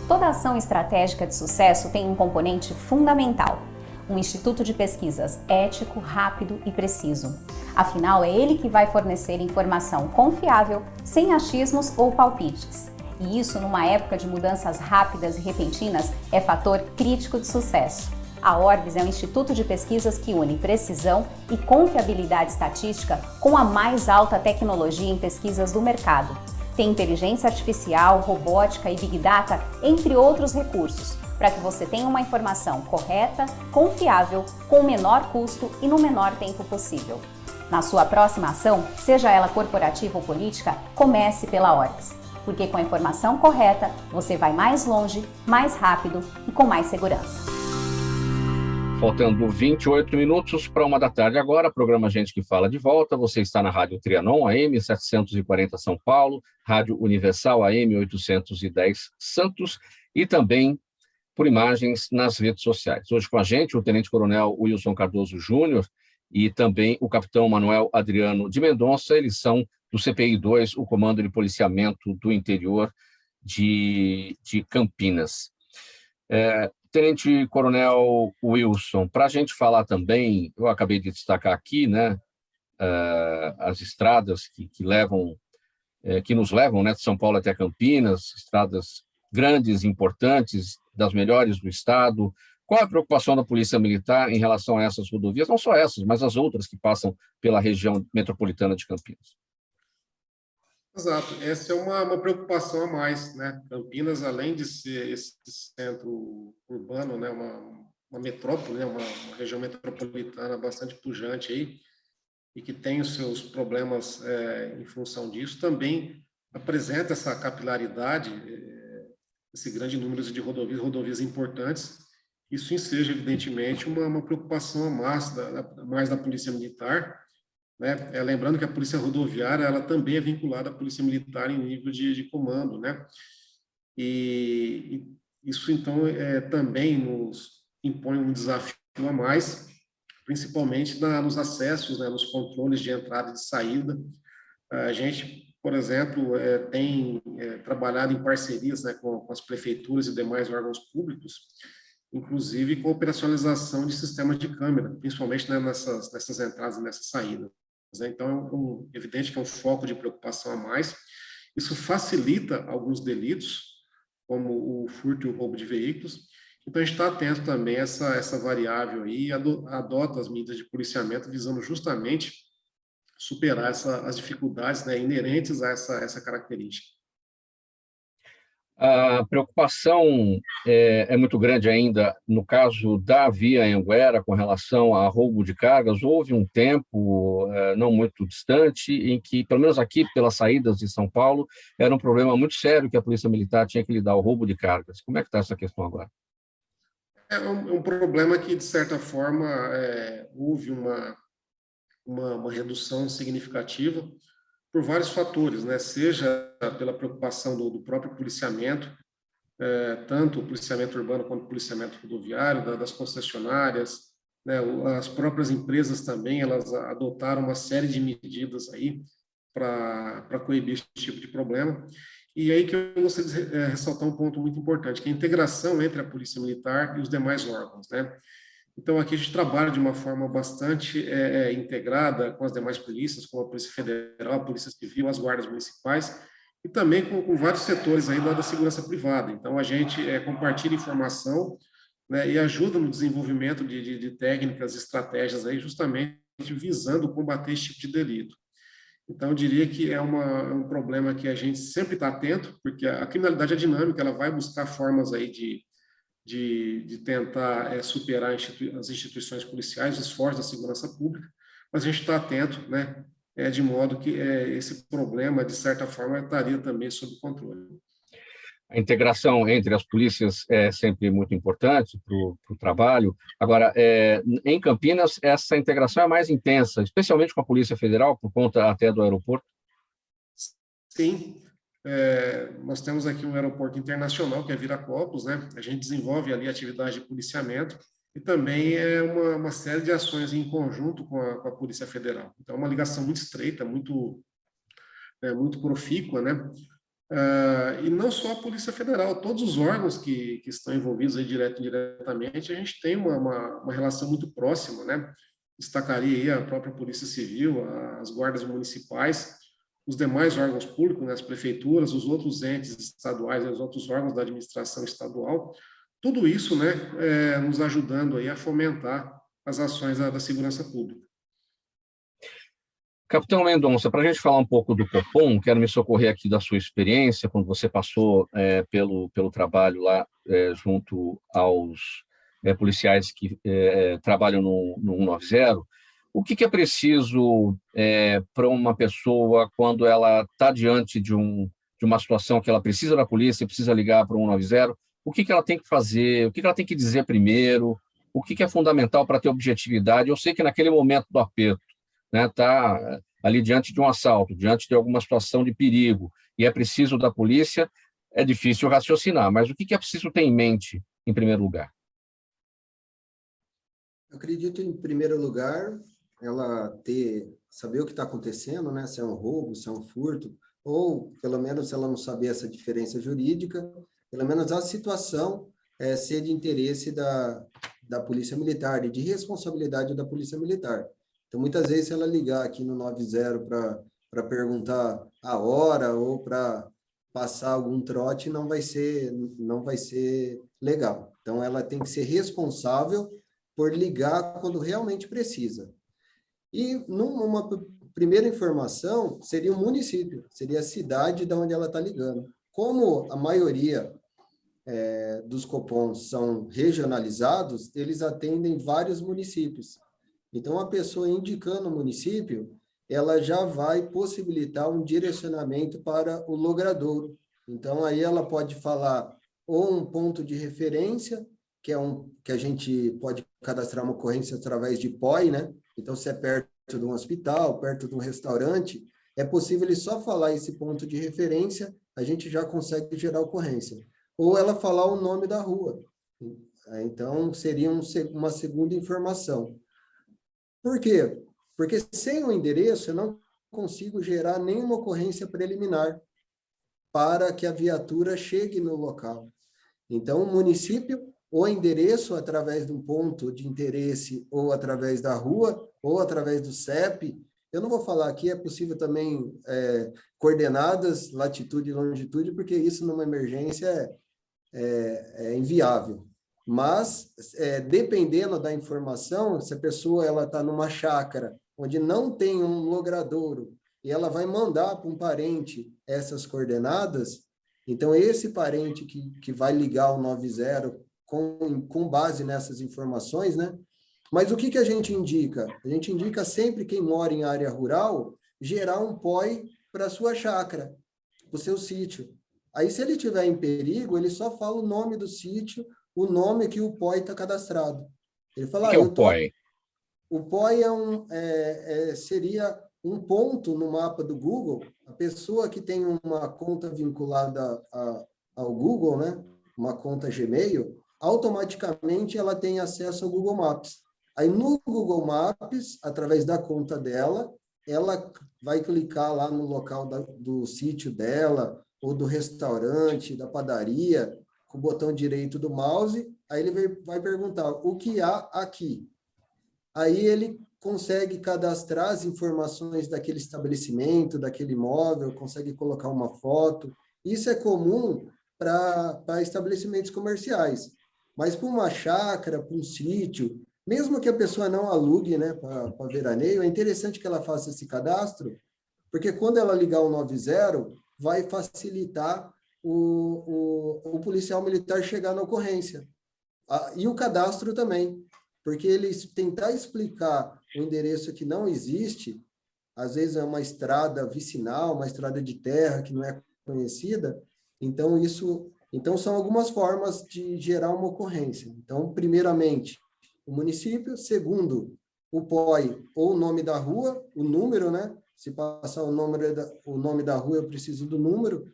Speaker 4: Toda ação estratégica de sucesso tem um componente fundamental: um instituto de pesquisas ético, rápido e preciso. Afinal, é ele que vai fornecer informação confiável, sem achismos ou palpites. E isso, numa época de mudanças rápidas e repentinas, é fator crítico de sucesso. A Orbis é um instituto de pesquisas que une precisão e confiabilidade estatística com a mais alta tecnologia em pesquisas do mercado. Tem inteligência artificial, robótica e Big Data, entre outros recursos, para que você tenha uma informação correta, confiável, com o menor custo e no menor tempo possível. Na sua próxima ação, seja ela corporativa ou política, comece pela Orbis, porque com a informação correta, você vai mais longe, mais rápido e com mais segurança.
Speaker 1: Faltando 28 minutos para 1 da tarde agora, programa Gente que Fala de volta. Você está na Rádio Trianon, AM 740 São Paulo, Rádio Universal, AM 810 Santos, e também por imagens nas redes sociais. Hoje com a gente o Tenente-Coronel Wilson Cardoso Júnior e também o Capitão Manuel Adriano de Mendonça. Eles são do CPI-2, o Comando de Policiamento do Interior de Campinas. Tenente Coronel Wilson, para a gente falar também, eu acabei de destacar aqui, né, as estradas que nos levam, né, de São Paulo até Campinas, estradas grandes, importantes, das melhores do estado. Qual a preocupação da Polícia Militar em relação a essas rodovias? Não só essas, mas as outras que passam pela região metropolitana de Campinas.
Speaker 2: Exato, essa é uma preocupação a mais, né? Campinas, além de ser esse centro urbano, né, uma metrópole, né, uma região metropolitana bastante pujante aí, e que tem os seus problemas em função disso, também apresenta essa capilaridade, esse grande número de rodovias importantes. Isso enseja, evidentemente, uma preocupação a mais da Polícia Militar, né? Lembrando que a Polícia Rodoviária ela também é vinculada à Polícia Militar em nível de comando, né? E isso, então, também nos impõe um desafio a mais, principalmente nos acessos, né, nos controles de entrada e de saída. A gente, por exemplo, tem trabalhado em parcerias, né, com as prefeituras e demais órgãos públicos, inclusive com a operacionalização de sistemas de câmera, principalmente, né, nessas entradas e nessas saídas. Então, é evidente que é um foco de preocupação a mais. Isso facilita alguns delitos, como o furto e o roubo de veículos. Então, a gente está atento também a essa variável aí e adota as medidas de policiamento visando justamente superar as dificuldades, né, inerentes a essa característica.
Speaker 1: A preocupação é muito grande ainda no caso da Via Anhanguera com relação a roubo de cargas. Houve um tempo não muito distante em que, pelo menos aqui pelas saídas de São Paulo, era um problema muito sério que a Polícia Militar tinha que lidar, o roubo de cargas. Como é que está essa questão agora?
Speaker 2: É um problema que, de certa forma, houve uma redução significativa por vários fatores, né? Seja pela preocupação do próprio policiamento, tanto o policiamento urbano quanto o policiamento rodoviário, das concessionárias, né? As próprias empresas também, elas adotaram uma série de medidas aí coibir esse tipo de problema. E aí que eu gostaria de ressaltar um ponto muito importante, que é a integração entre a Polícia Militar e os demais órgãos, né? Então, aqui a gente trabalha de uma forma bastante integrada com as demais polícias, como a Polícia Federal, a Polícia Civil, as guardas municipais, e também com vários setores aí da segurança privada. Então, a gente compartilha informação, né, e ajuda no desenvolvimento de técnicas, estratégias, aí, justamente visando combater esse tipo de delito. Então, eu diria que é um problema que a gente sempre está atento, porque a criminalidade é dinâmica, ela vai buscar formas aí de tentar superar as instituições policiais, os esforços da segurança pública, mas a gente está atento, né, de modo que esse problema, de certa forma, estaria também sob controle.
Speaker 1: A integração entre as polícias é sempre muito importante para o trabalho. Agora, em Campinas, essa integração é mais intensa, especialmente com a Polícia Federal, por conta até do aeroporto?
Speaker 2: Sim. Nós temos aqui um aeroporto internacional, que é Viracopos, né? A gente desenvolve ali atividade de policiamento e também uma série de ações em conjunto com a Polícia Federal. Então, é uma ligação muito estreita, muito profícua, né? E não só a Polícia Federal, todos os órgãos que estão envolvidos aí direto e indiretamente, a gente tem uma relação muito próxima, né? Destacaria aí a própria Polícia Civil, as guardas municipais, os demais órgãos públicos, né, as prefeituras, os outros entes estaduais, os outros órgãos da administração estadual, tudo isso, né, nos ajudando aí a fomentar as ações da segurança pública.
Speaker 1: Capitão Mendonça, para a gente falar um pouco do Copom, quero me socorrer aqui da sua experiência, quando você passou pelo trabalho lá junto aos policiais que trabalham no 190. O que é preciso para uma pessoa quando ela está diante de uma situação que ela precisa da polícia, precisa ligar para o 190? O que ela tem que fazer? O que ela tem que dizer primeiro? O que é fundamental para ter objetividade? Eu sei que naquele momento do aperto, né, tá ali diante de um assalto, diante de alguma situação de perigo, e é preciso da polícia, é difícil raciocinar, mas o que é preciso ter em mente, em primeiro lugar?
Speaker 3: Eu acredito, em primeiro lugar, ela saber o que está acontecendo, né? Se é um roubo, se é um furto, ou, pelo menos, se ela não saber essa diferença jurídica, pelo menos a situação ser de interesse da Polícia Militar, e de responsabilidade da Polícia Militar. Então, muitas vezes, se ela ligar aqui no 90 para perguntar a hora ou para passar algum trote, não vai ser legal. Então, ela tem que ser responsável por ligar quando realmente precisa. E numa primeira informação seria o município, seria a cidade de onde ela está ligando. Como a maioria dos Copons são regionalizados, eles atendem vários municípios. Então, a pessoa indicando o município, ela já vai possibilitar um direcionamento para o logradouro. Então, aí ela pode falar ou um ponto de referência, que a gente pode cadastrar uma ocorrência através de POI, né? Então, se é perto de um hospital, perto de um restaurante, é possível ele só falar esse ponto de referência, a gente já consegue gerar ocorrência. Ou ela falar o nome da rua. Então, seria uma segunda informação. Por quê? Porque sem o endereço, eu não consigo gerar nenhuma ocorrência preliminar para que a viatura chegue no local. Então, o município, o endereço através de um ponto de interesse, ou através da rua, ou através do CEP. Eu não vou falar aqui, é possível também coordenadas, latitude e longitude, porque isso numa emergência é inviável. Mas, dependendo da informação, se a pessoa está numa chácara, onde não tem um logradouro, e ela vai mandar para um parente essas coordenadas, então esse parente que vai ligar o 90 com base nessas informações, né? Mas o que a gente indica? A gente indica sempre quem mora em área rural, gerar um POI para a sua chácara, para o seu sítio. Aí, se ele estiver em perigo, ele só fala o nome do sítio, o nome que o POI está cadastrado. Ele fala,
Speaker 1: O que é o POI?
Speaker 3: O POI seria um ponto no mapa do Google. A pessoa que tem uma conta vinculada ao Google, né? Uma conta Gmail, automaticamente ela tem acesso ao Google Maps. Aí, no Google Maps, através da conta dela, ela vai clicar lá no local do sítio dela, ou do restaurante, da padaria, com o botão direito do mouse, aí ele vai perguntar o que há aqui. Aí ele consegue cadastrar as informações daquele estabelecimento, daquele imóvel, consegue colocar uma foto. Isso é comum para estabelecimentos comerciais. Mas para uma chácara, para um sítio, mesmo que a pessoa não alugue, né, para veraneio, é interessante que ela faça esse cadastro, porque quando ela ligar o 90, vai facilitar o policial militar chegar na ocorrência. E o cadastro também, porque eles tentar explicar o endereço que não existe, às vezes é uma estrada vicinal, uma estrada de terra que não é conhecida, então são algumas formas de gerar uma ocorrência. Então, primeiramente, o município, segundo, o POI, ou o nome da rua, o número, né? Se passar o nome da rua, eu preciso do número,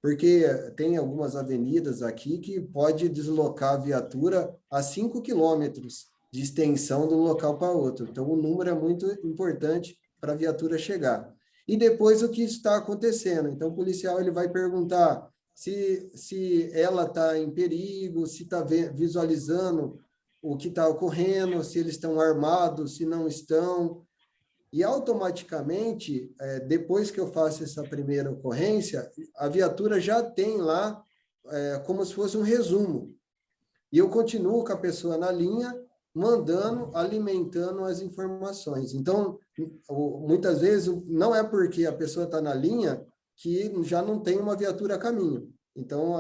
Speaker 3: porque tem algumas avenidas aqui que pode deslocar a viatura a 5 quilômetros de extensão de um local para outro. Então, o número é muito importante para a viatura chegar. E depois, o que está acontecendo? Então, o policial ele vai perguntar se ela está em perigo, se está visualizando o que está ocorrendo, se eles estão armados, se não estão. E, automaticamente, depois que eu faço essa primeira ocorrência, a viatura já tem lá como se fosse um resumo. E eu continuo com a pessoa na linha, alimentando as informações. Então, muitas vezes, não é porque a pessoa está na linha que já não tem uma viatura a caminho. Então,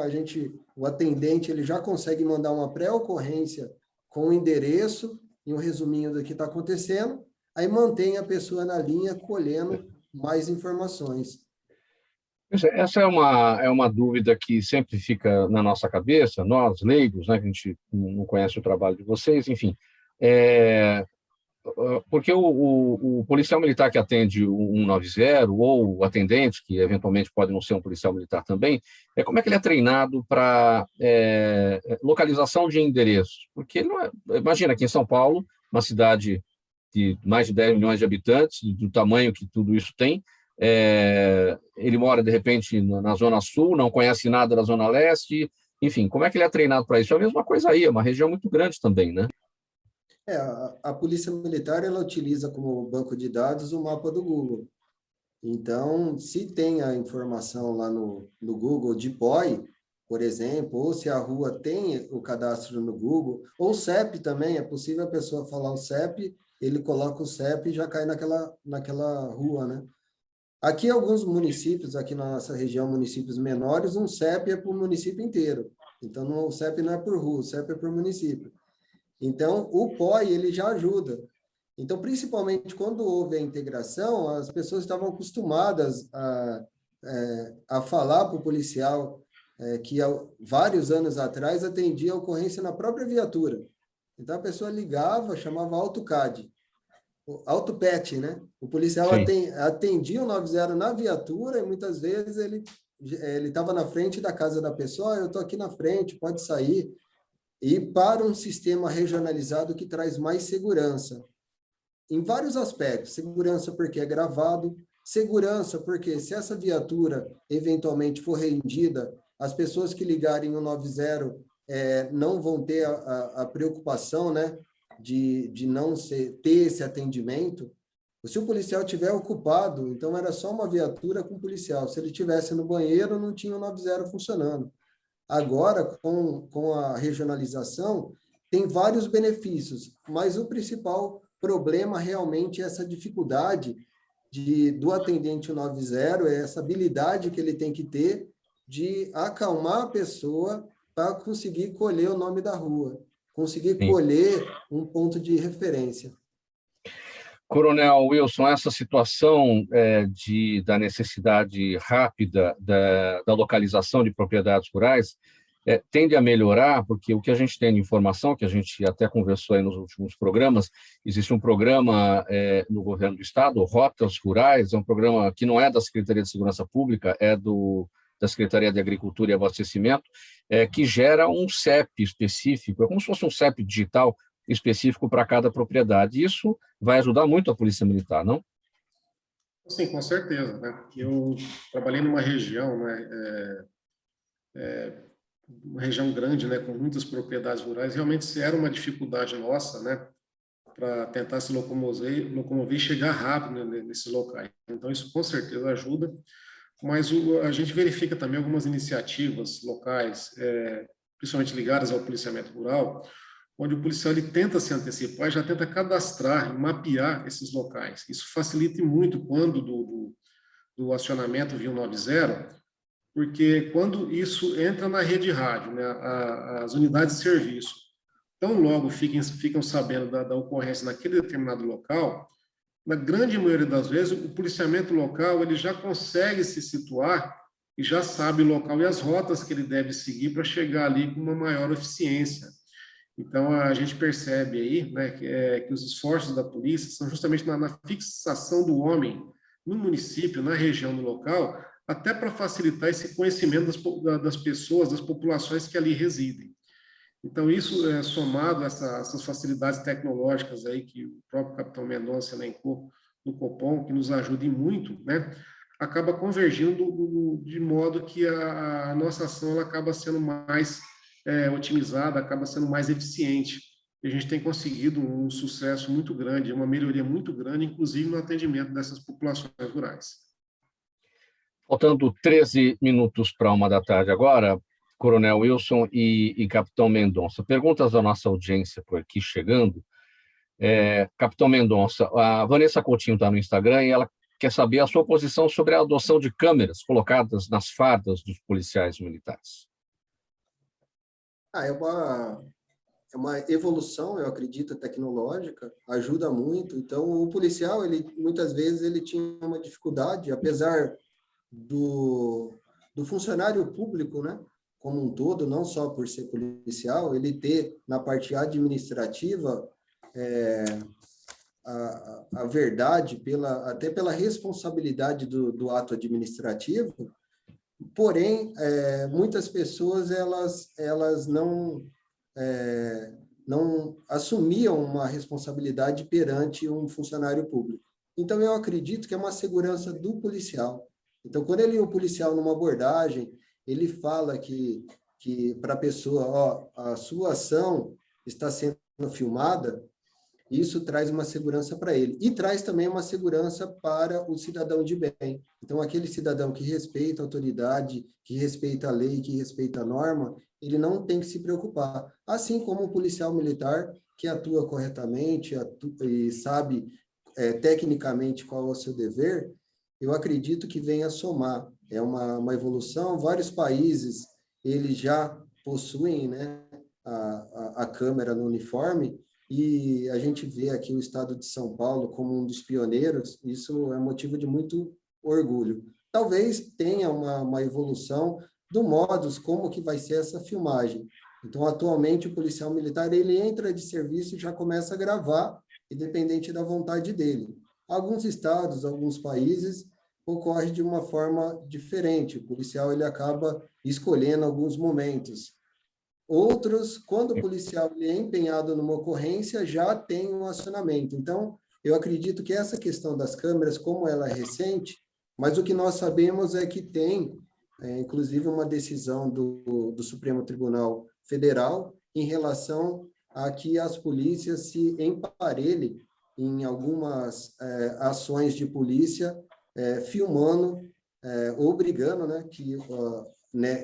Speaker 3: o atendente ele já consegue mandar uma pré-ocorrência com o endereço e um resuminho do que está acontecendo, aí mantém a pessoa na linha colhendo mais informações.
Speaker 1: Essa é uma dúvida que sempre fica na nossa cabeça, nós, leigos, né, que a gente não conhece o trabalho de vocês, enfim. Porque o policial militar que atende o 190, ou o atendente, que eventualmente pode não ser um policial militar também, como é que ele é treinado para localização de endereços? Porque ele não imagina, aqui em São Paulo, uma cidade de mais de 10 milhões de habitantes, do tamanho que tudo isso tem, ele mora, de repente, na Zona Sul, não conhece nada da Zona Leste, enfim, como é que ele é treinado para isso? É a mesma coisa aí, é uma região muito grande também, né?
Speaker 3: A Polícia Militar, ela utiliza como banco de dados o mapa do Google. Então, se tem a informação lá no Google de POI, por exemplo, ou se a rua tem o cadastro no Google, ou o CEP também, é possível a pessoa falar o CEP, ele coloca o CEP e já cai naquela rua, né? Aqui, alguns municípios, aqui na nossa região, municípios menores, um CEP é para o município inteiro. Então, o CEP não é por rua, o CEP é por município. Então, o POI, ele já ajuda. Então, principalmente quando houve a integração, as pessoas estavam acostumadas a falar para o policial que, há vários anos atrás, atendia a ocorrência na própria viatura. Então, a pessoa ligava, chamava AutoCAD. AutoPet, né? O policial atendia o 90 na viatura e muitas vezes ele estava na frente da casa da pessoa, eu estou aqui na frente, pode sair. E para um sistema regionalizado que traz mais segurança, em vários aspectos. Segurança porque é gravado, segurança porque se essa viatura eventualmente for rendida, as pessoas que ligarem o 90 não vão ter a preocupação, né, de não ter esse atendimento. Se o policial estiver ocupado, então era só uma viatura com policial. Se ele estivesse no banheiro, não tinha o 90 funcionando. Agora, com a regionalização, tem vários benefícios, mas o principal problema realmente é essa dificuldade do atendente 90, é essa habilidade que ele tem que ter de acalmar a pessoa para conseguir colher o nome da rua, conseguir colher um ponto de referência.
Speaker 1: Coronel Wilson, essa situação da necessidade rápida da localização de propriedades rurais tende a melhorar, porque o que a gente tem de informação, que a gente até conversou aí nos últimos programas, existe um programa no governo do estado, Rotas Rurais, é um programa que não é da Secretaria de Segurança Pública, é da Secretaria de Agricultura e Abastecimento, que gera um CEP específico, é como se fosse um CEP digital específico para cada propriedade. Isso vai ajudar muito a Polícia Militar, não?
Speaker 2: Sim, com certeza, né? Eu trabalhei numa região, né, uma região grande, né, com muitas propriedades rurais. Realmente isso era uma dificuldade nossa, né, para tentar se locomover e chegar rápido, né, nesses locais. Então isso com certeza ajuda. Mas a gente verifica também algumas iniciativas locais, principalmente ligadas ao policiamento rural, onde o policial ele tenta se antecipar e já tenta cadastrar e mapear esses locais. Isso facilita muito quando do acionamento via 190, porque quando isso entra na rede rádio, né, as unidades de serviço, tão logo ficam sabendo da ocorrência naquele determinado local, na grande maioria das vezes, o policiamento local ele já consegue se situar e já sabe o local e as rotas que ele deve seguir para chegar ali com uma maior eficiência. Então, a gente percebe aí, né, que os esforços da polícia são justamente na fixação do homem no município, na região, no local, até para facilitar esse conhecimento das pessoas, das populações que ali residem. Então, isso somado a essas facilidades tecnológicas aí que o próprio capitão Mendonça elencou no Copom, que nos ajudem muito, né, acaba convergindo de modo que a nossa ação ela acaba sendo mais otimizada, acaba sendo mais eficiente. E a gente tem conseguido um sucesso muito grande, uma melhoria muito grande, inclusive no atendimento dessas populações rurais.
Speaker 1: Faltando 13 minutos para 1 da tarde agora, Coronel Wilson e Capitão Mendonça. Perguntas da nossa audiência por aqui chegando. Capitão Mendonça, a Vanessa Coutinho está no Instagram e ela quer saber a sua posição sobre a adoção de câmeras colocadas nas fardas dos policiais militares.
Speaker 3: É uma evolução, eu acredito, tecnológica, ajuda muito. Então, o policial, muitas vezes, ele tinha uma dificuldade, apesar do funcionário público, né, como um todo, não só por ser policial, ele ter, na parte administrativa, a verdade, até pela responsabilidade do ato administrativo. Porém, muitas pessoas elas não assumiam uma responsabilidade perante um funcionário público. Então, eu acredito que é uma segurança do policial. Então, quando o policial, numa abordagem, ele fala que para a pessoa, a sua ação está sendo filmada, isso traz uma segurança para ele. E traz também uma segurança para o cidadão de bem. Então, aquele cidadão que respeita a autoridade, que respeita a lei, que respeita a norma, ele não tem que se preocupar. Assim como o policial militar, que atua corretamente e sabe tecnicamente qual é o seu dever, eu acredito que venha a somar. É uma evolução. Vários países, eles já possuem, né, a câmera no uniforme, e a gente vê aqui o estado de São Paulo como um dos pioneiros. Isso é motivo de muito orgulho. Talvez tenha uma evolução do modus, como que vai ser essa filmagem. Então, atualmente, o policial militar, ele entra de serviço e já começa a gravar, independente da vontade dele. Alguns estados, alguns países, ocorre de uma forma diferente. O policial ele acaba escolhendo alguns momentos. Outros, quando o policial ele é empenhado numa ocorrência, já tem um acionamento. Então, eu acredito que essa questão das câmeras, como ela é recente, mas o que nós sabemos é que tem, inclusive, uma decisão do Supremo Tribunal Federal em relação a que as polícias se emparelhem em algumas ações de polícia, filmando, obrigando, né, que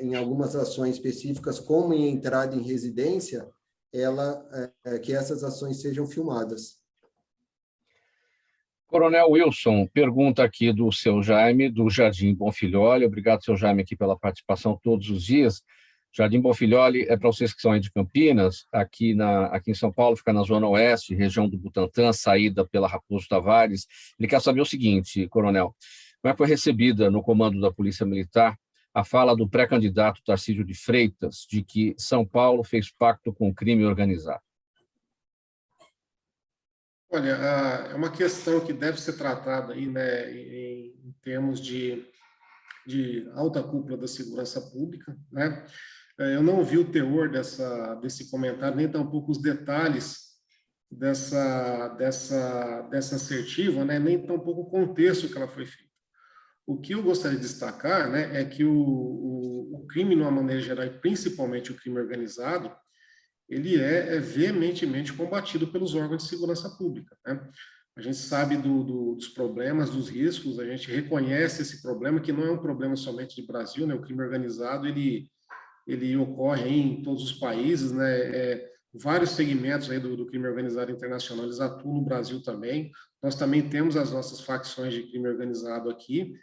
Speaker 3: em algumas ações específicas, como em entrada em residência, que essas ações sejam filmadas.
Speaker 1: Coronel Wilson, pergunta aqui do seu Jaime, do Jardim Bonfilholi. Obrigado, seu Jaime, aqui pela participação todos os dias. Jardim Bonfilholi é para vocês que são aí de Campinas, aqui em São Paulo, fica na Zona Oeste, região do Butantã, saída pela Raposo Tavares. Ele quer saber o seguinte, coronel, como é que foi recebida no comando da Polícia Militar a fala do pré-candidato Tarcísio de Freitas de que São Paulo fez pacto com o crime organizado?
Speaker 2: Olha, é uma questão que deve ser tratada aí, né, em termos de alta cúpula da segurança pública, né? Eu não vi o teor desse comentário, nem tampouco os detalhes dessa assertiva, né, nem tampouco o contexto que ela foi feita. O que eu gostaria de destacar, né, é que o crime, de uma maneira geral, e principalmente o crime organizado, ele é veementemente combatido pelos órgãos de segurança pública, né? A gente sabe dos problemas, dos riscos, a gente reconhece esse problema, que não é um problema somente de Brasil, né? O crime organizado, ele ocorre em todos os países, né? Vários segmentos aí do crime organizado internacional, eles atuam no Brasil também. Nós também temos as nossas facções de crime organizado aqui,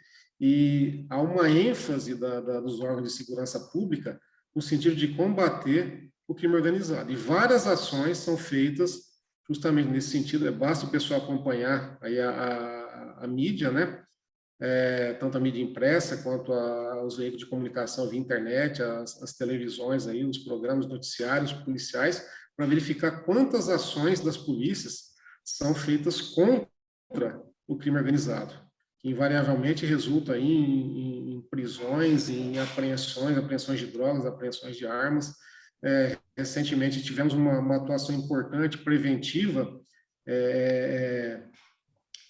Speaker 2: e há uma ênfase dos órgãos de segurança pública no sentido de combater o crime organizado. E várias ações são feitas justamente nesse sentido. Basta o pessoal acompanhar aí a mídia, né? Tanto a mídia impressa quanto os veículos de comunicação via internet, as televisões, aí, os programas noticiários policiais, para verificar quantas ações das polícias são feitas contra o crime organizado, que invariavelmente resulta aí em prisões, em apreensões de drogas, apreensões de armas. Recentemente tivemos uma atuação importante, preventiva,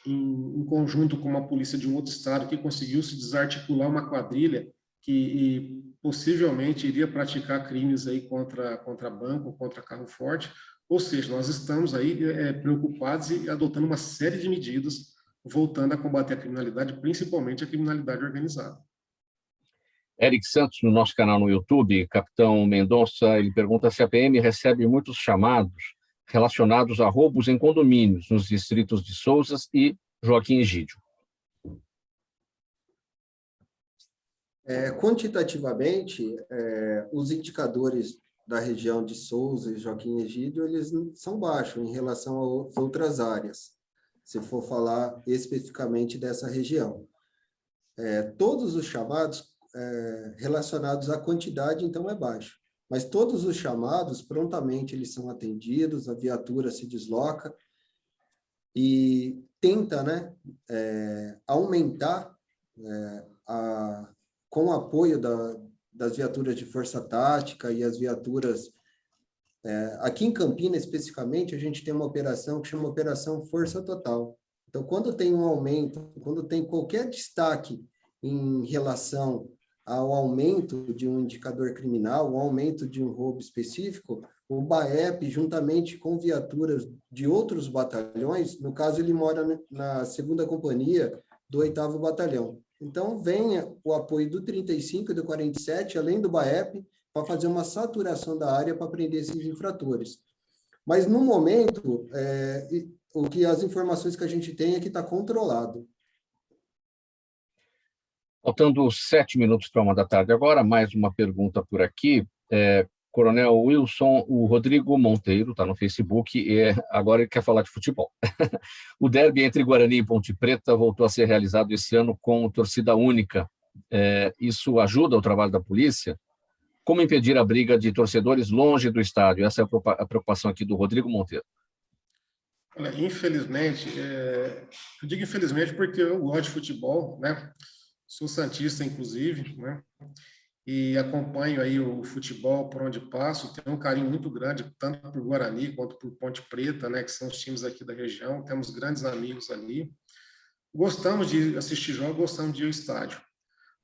Speaker 2: em conjunto com uma polícia de um outro estado, que conseguiu se desarticular uma quadrilha que possivelmente iria praticar crimes aí contra banco, contra carro forte. Ou seja, nós estamos aí preocupados e adotando uma série de medidas voltando a combater a criminalidade, principalmente a criminalidade organizada.
Speaker 1: Eric Santos, no nosso canal no YouTube, Capitão Mendonça, ele pergunta se a PM recebe muitos chamados relacionados a roubos em condomínios nos distritos de Sousas e Joaquim Egídio.
Speaker 3: Quantitativamente, os indicadores da região de Sousa e Joaquim Egídio, eles são baixos em relação a outras áreas, se for falar especificamente dessa região. Todos os chamados relacionados à quantidade, então, é baixo. Mas todos os chamados, prontamente, eles são atendidos, a viatura se desloca e tenta, né, aumentar, com o apoio das viaturas de força tática e as viaturas... aqui em Campinas, especificamente, a gente tem uma operação que chama Operação Força Total. Então, quando tem um aumento, quando tem qualquer destaque em relação ao aumento de um indicador criminal, o aumento de um roubo específico, o BAEP, juntamente com viaturas de outros batalhões, no caso ele mora na 2ª Companhia do 8º Batalhão. Então, vem o apoio do 35 e do 47, além do BAEP, para fazer uma saturação da área para prender esses infratores. Mas, no momento, as informações que a gente tem é que está controlado.
Speaker 1: Faltando 7 minutos para 1 da tarde agora, mais uma pergunta por aqui. Coronel Wilson, o Rodrigo Monteiro está no Facebook e agora ele quer falar de futebol. O derby entre Guarani e Ponte Preta voltou a ser realizado esse ano com torcida única. Isso ajuda o trabalho da polícia? Como impedir a briga de torcedores longe do estádio? Essa é a preocupação aqui do Rodrigo Monteiro.
Speaker 2: Olha, infelizmente, eu digo infelizmente porque eu gosto de futebol, né? Sou santista, inclusive, né? E acompanho aí o futebol por onde passo, tenho um carinho muito grande, tanto por Guarani quanto por Ponte Preta, né? Que são os times aqui da região, temos grandes amigos ali. Gostamos de assistir jogos, gostamos de ir ao estádio.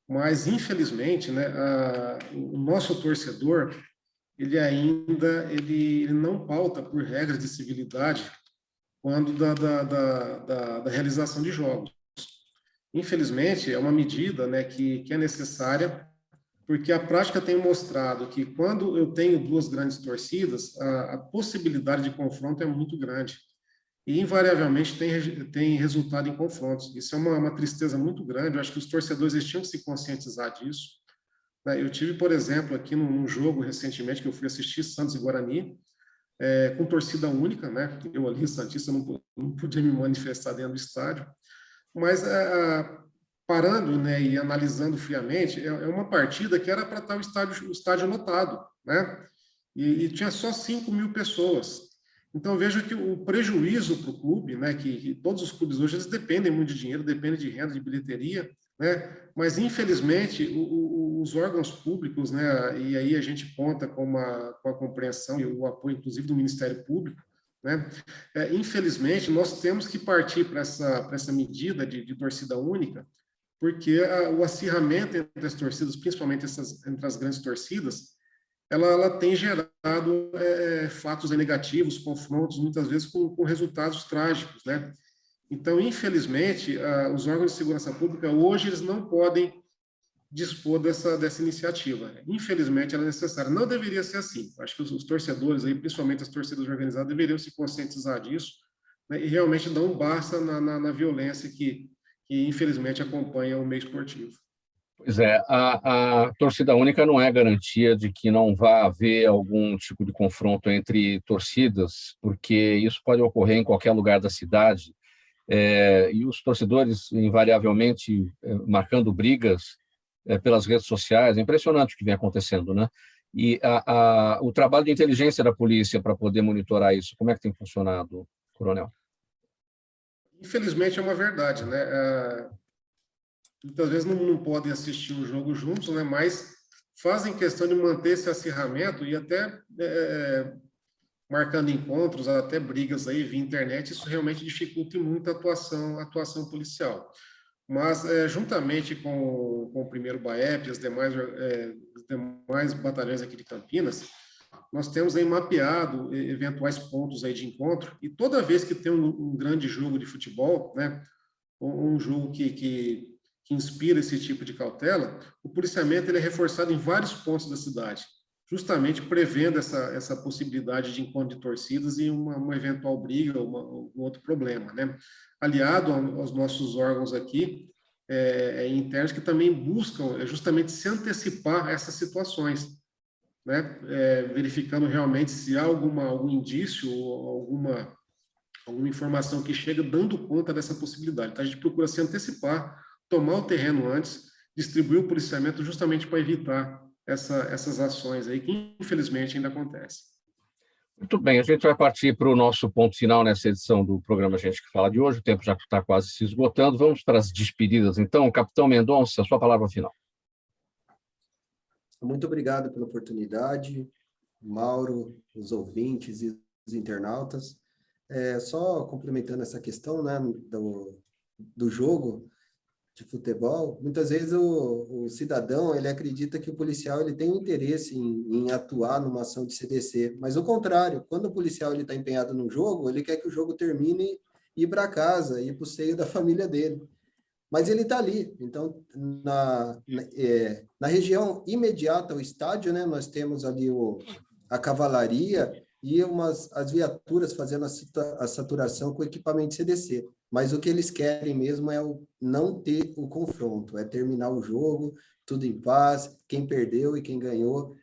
Speaker 2: Mas, infelizmente, né, o nosso torcedor, ele não pauta por regras de civilidade quando da realização de jogos. Infelizmente, é uma medida, né, que é necessária, porque a prática tem mostrado que quando eu tenho duas grandes torcidas, a possibilidade de confronto é muito grande. E, invariavelmente, tem resultado em confrontos. Isso é uma tristeza muito grande. Eu acho que os torcedores eles tinham que se conscientizar disso. Eu tive, por exemplo, aqui num jogo recentemente que eu fui assistir, Santos e Guarani, com torcida única, né? Eu ali, santista, não podia me manifestar dentro do estádio. Mas, parando, né, e analisando friamente, é uma partida que era para estar o estádio lotado, né? E tinha só 5.000 pessoas. Então, veja que o prejuízo para o clube, né, que todos os clubes hoje eles dependem muito de dinheiro, dependem de renda, de bilheteria, né, mas, infelizmente, os órgãos públicos, né, e aí a gente conta com a compreensão e o apoio, inclusive, do Ministério Público, né? Infelizmente, nós temos que partir para essa medida de torcida única, porque o acirramento entre as torcidas, principalmente entre as grandes torcidas, ela tem gerado fatos negativos, confrontos, muitas vezes com resultados trágicos, né? Então, infelizmente, os órgãos de segurança pública, hoje, eles não podem dispor dessa iniciativa. Infelizmente, ela é necessária. Não deveria ser assim. Acho que os torcedores, aí, principalmente as torcidas organizadas, deveriam se conscientizar disso, né, e realmente dar um basta na violência que, infelizmente, acompanha o meio esportivo.
Speaker 1: Pois é, a torcida única não é garantia de que não vá haver algum tipo de confronto entre torcidas, porque isso pode ocorrer em qualquer lugar da cidade, e os torcedores, invariavelmente, marcando brigas pelas redes sociais. É impressionante o que vem acontecendo, né? E o trabalho de inteligência da polícia para poder monitorar isso, como é que tem funcionado, coronel?
Speaker 2: Infelizmente, é uma verdade, né? Muitas vezes não podem assistir o jogo juntos, né? Mas fazem questão de manter esse acirramento e até marcando encontros, até brigas aí via internet. Isso realmente dificulta muito a atuação policial. Mas, juntamente com o primeiro BAEP e os demais batalhões aqui de Campinas, nós temos aí mapeado eventuais pontos aí de encontro, e toda vez que tem um grande jogo de futebol, né, um jogo que inspira esse tipo de cautela, o policiamento ele é reforçado em vários pontos da cidade, justamente prevendo essa possibilidade de encontro de torcidas e uma eventual briga ou um outro problema, né? Aliado aos nossos órgãos aqui, internos, que também buscam justamente se antecipar a essas situações, né? Verificando realmente se há algum indício ou alguma informação que chega dando conta dessa possibilidade. Então, a gente procura se antecipar, tomar o terreno antes, distribuir o policiamento justamente para evitar essas ações aí que, infelizmente, ainda acontecem.
Speaker 1: Muito bem, a gente vai partir para o nosso ponto final nessa edição do programa Gente que Fala de hoje. O tempo já está quase se esgotando. Vamos para as despedidas, então. Capitão Mendonça, sua palavra final.
Speaker 3: Muito obrigado pela oportunidade, Mauro, os ouvintes e os internautas. Só complementando essa questão, né, do jogo de futebol, muitas vezes o cidadão ele acredita que o policial ele tem um interesse em atuar numa ação de CDC, mas o contrário, quando o policial está empenhado no jogo, ele quer que o jogo termine e ir para casa, ir para o seio da família dele. Mas ele está ali. Então, na região imediata ao estádio, né, nós temos ali a cavalaria e as viaturas fazendo a saturação com equipamento CDC. Mas o que eles querem mesmo é não ter o confronto, é terminar o jogo, tudo em paz, quem perdeu e quem ganhou,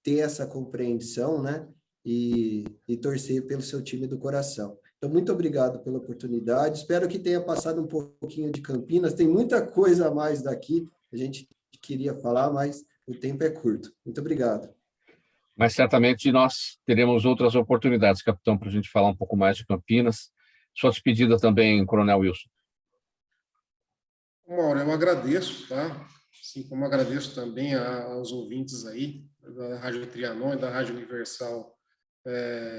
Speaker 3: ter essa compreensão, né, e torcer pelo seu time do coração. Então, muito obrigado pela oportunidade, espero que tenha passado um pouquinho de Campinas, tem muita coisa a mais daqui, a gente queria falar, mas o tempo é curto. Muito obrigado.
Speaker 1: Mas certamente nós teremos outras oportunidades, capitão, para a gente falar um pouco mais de Campinas. Sua despedida também, Coronel Wilson.
Speaker 2: Mauro, eu agradeço, tá? Assim como agradeço também aos ouvintes aí da Rádio Trianon e da Rádio Universal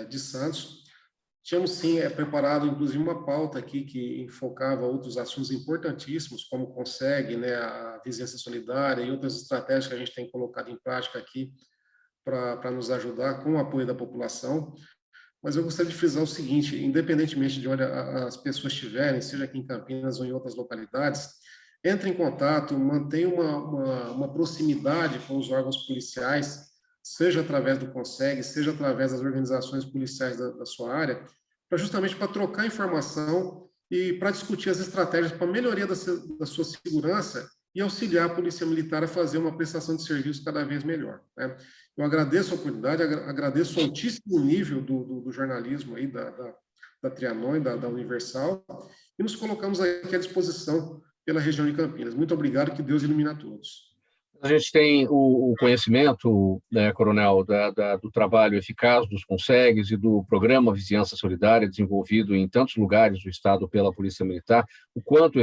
Speaker 2: de Santos. Tínhamos, sim, preparado, inclusive, uma pauta aqui que enfocava outros assuntos importantíssimos, como o CONSEG, né, a Vizinhança Solidária e outras estratégias que a gente tem colocado em prática aqui para nos ajudar com o apoio da população. Mas eu gostaria de frisar o seguinte, independentemente de onde as pessoas estiverem, seja aqui em Campinas ou em outras localidades, entre em contato, mantenha uma proximidade com os órgãos policiais, seja através do CONSEG, seja através das organizações policiais da sua área, justamente para trocar informação e para discutir as estratégias para a melhoria da sua segurança e auxiliar a Polícia Militar a fazer uma prestação de serviço cada vez melhor, né? Eu agradeço a oportunidade, agradeço o altíssimo nível do jornalismo aí da Trianon e da Universal, e nos colocamos aqui à disposição pela região de Campinas. Muito obrigado, que Deus ilumine a todos.
Speaker 1: A gente tem o conhecimento, né, Coronel, do trabalho eficaz dos CONSEGs e do programa Vizinhança Solidária, desenvolvido em tantos lugares do Estado pela Polícia Militar, o quanto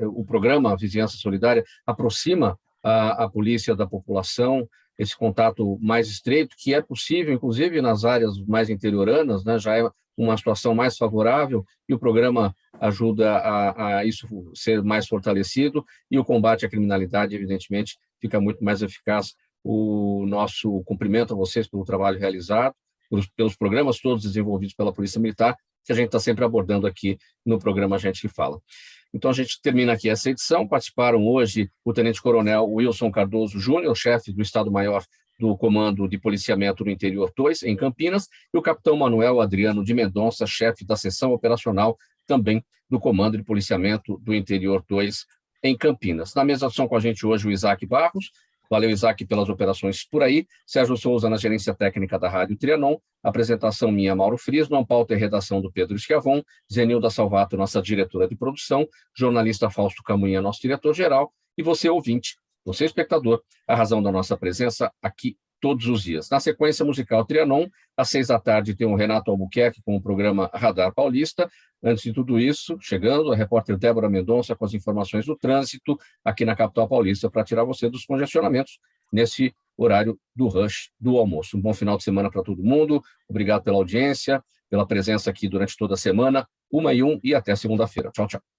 Speaker 1: o programa Vizinhança Solidária aproxima a polícia da população, esse contato mais estreito, que é possível, inclusive nas áreas mais interioranas, né, já é uma situação mais favorável, e o programa ajuda a isso ser mais fortalecido, e o combate à criminalidade, evidentemente, fica muito mais eficaz. O nosso cumprimento a vocês pelo trabalho realizado, pelos programas todos desenvolvidos pela Polícia Militar, que a gente está sempre abordando aqui no programa Gente que Fala. Então, a gente termina aqui essa edição. Participaram hoje o Tenente-Coronel Wilson Cardoso Júnior, chefe do Estado-Maior do Comando de Policiamento do Interior 2, em Campinas, e o Capitão Manuel Adriano de Mendonça, chefe da Seção Operacional, também do Comando de Policiamento do Interior 2, em Campinas. Na mesa são com a gente hoje o Isaac Barros. Valeu, Isaac, pelas operações por aí. Sérgio Souza, na gerência técnica da Rádio Trianon. Apresentação minha, Mauro Friesman. Pauta e redação do Pedro Schiavon. Zenilda Salvato, nossa diretora de produção. Jornalista Fausto Camunha, nosso diretor-geral. E você, ouvinte, você, espectador, a razão da nossa presença aqui todos os dias. Na sequência musical Trianon, às 18h, tem o Renato Albuquerque com o programa Radar Paulista. Antes de tudo isso, chegando, a repórter Débora Mendonça com as informações do trânsito aqui na capital paulista para tirar você dos congestionamentos nesse horário do rush do almoço. Um bom final de semana para todo mundo. Obrigado pela audiência, pela presença aqui durante toda a semana. 1h01 e até segunda-feira. Tchau, tchau.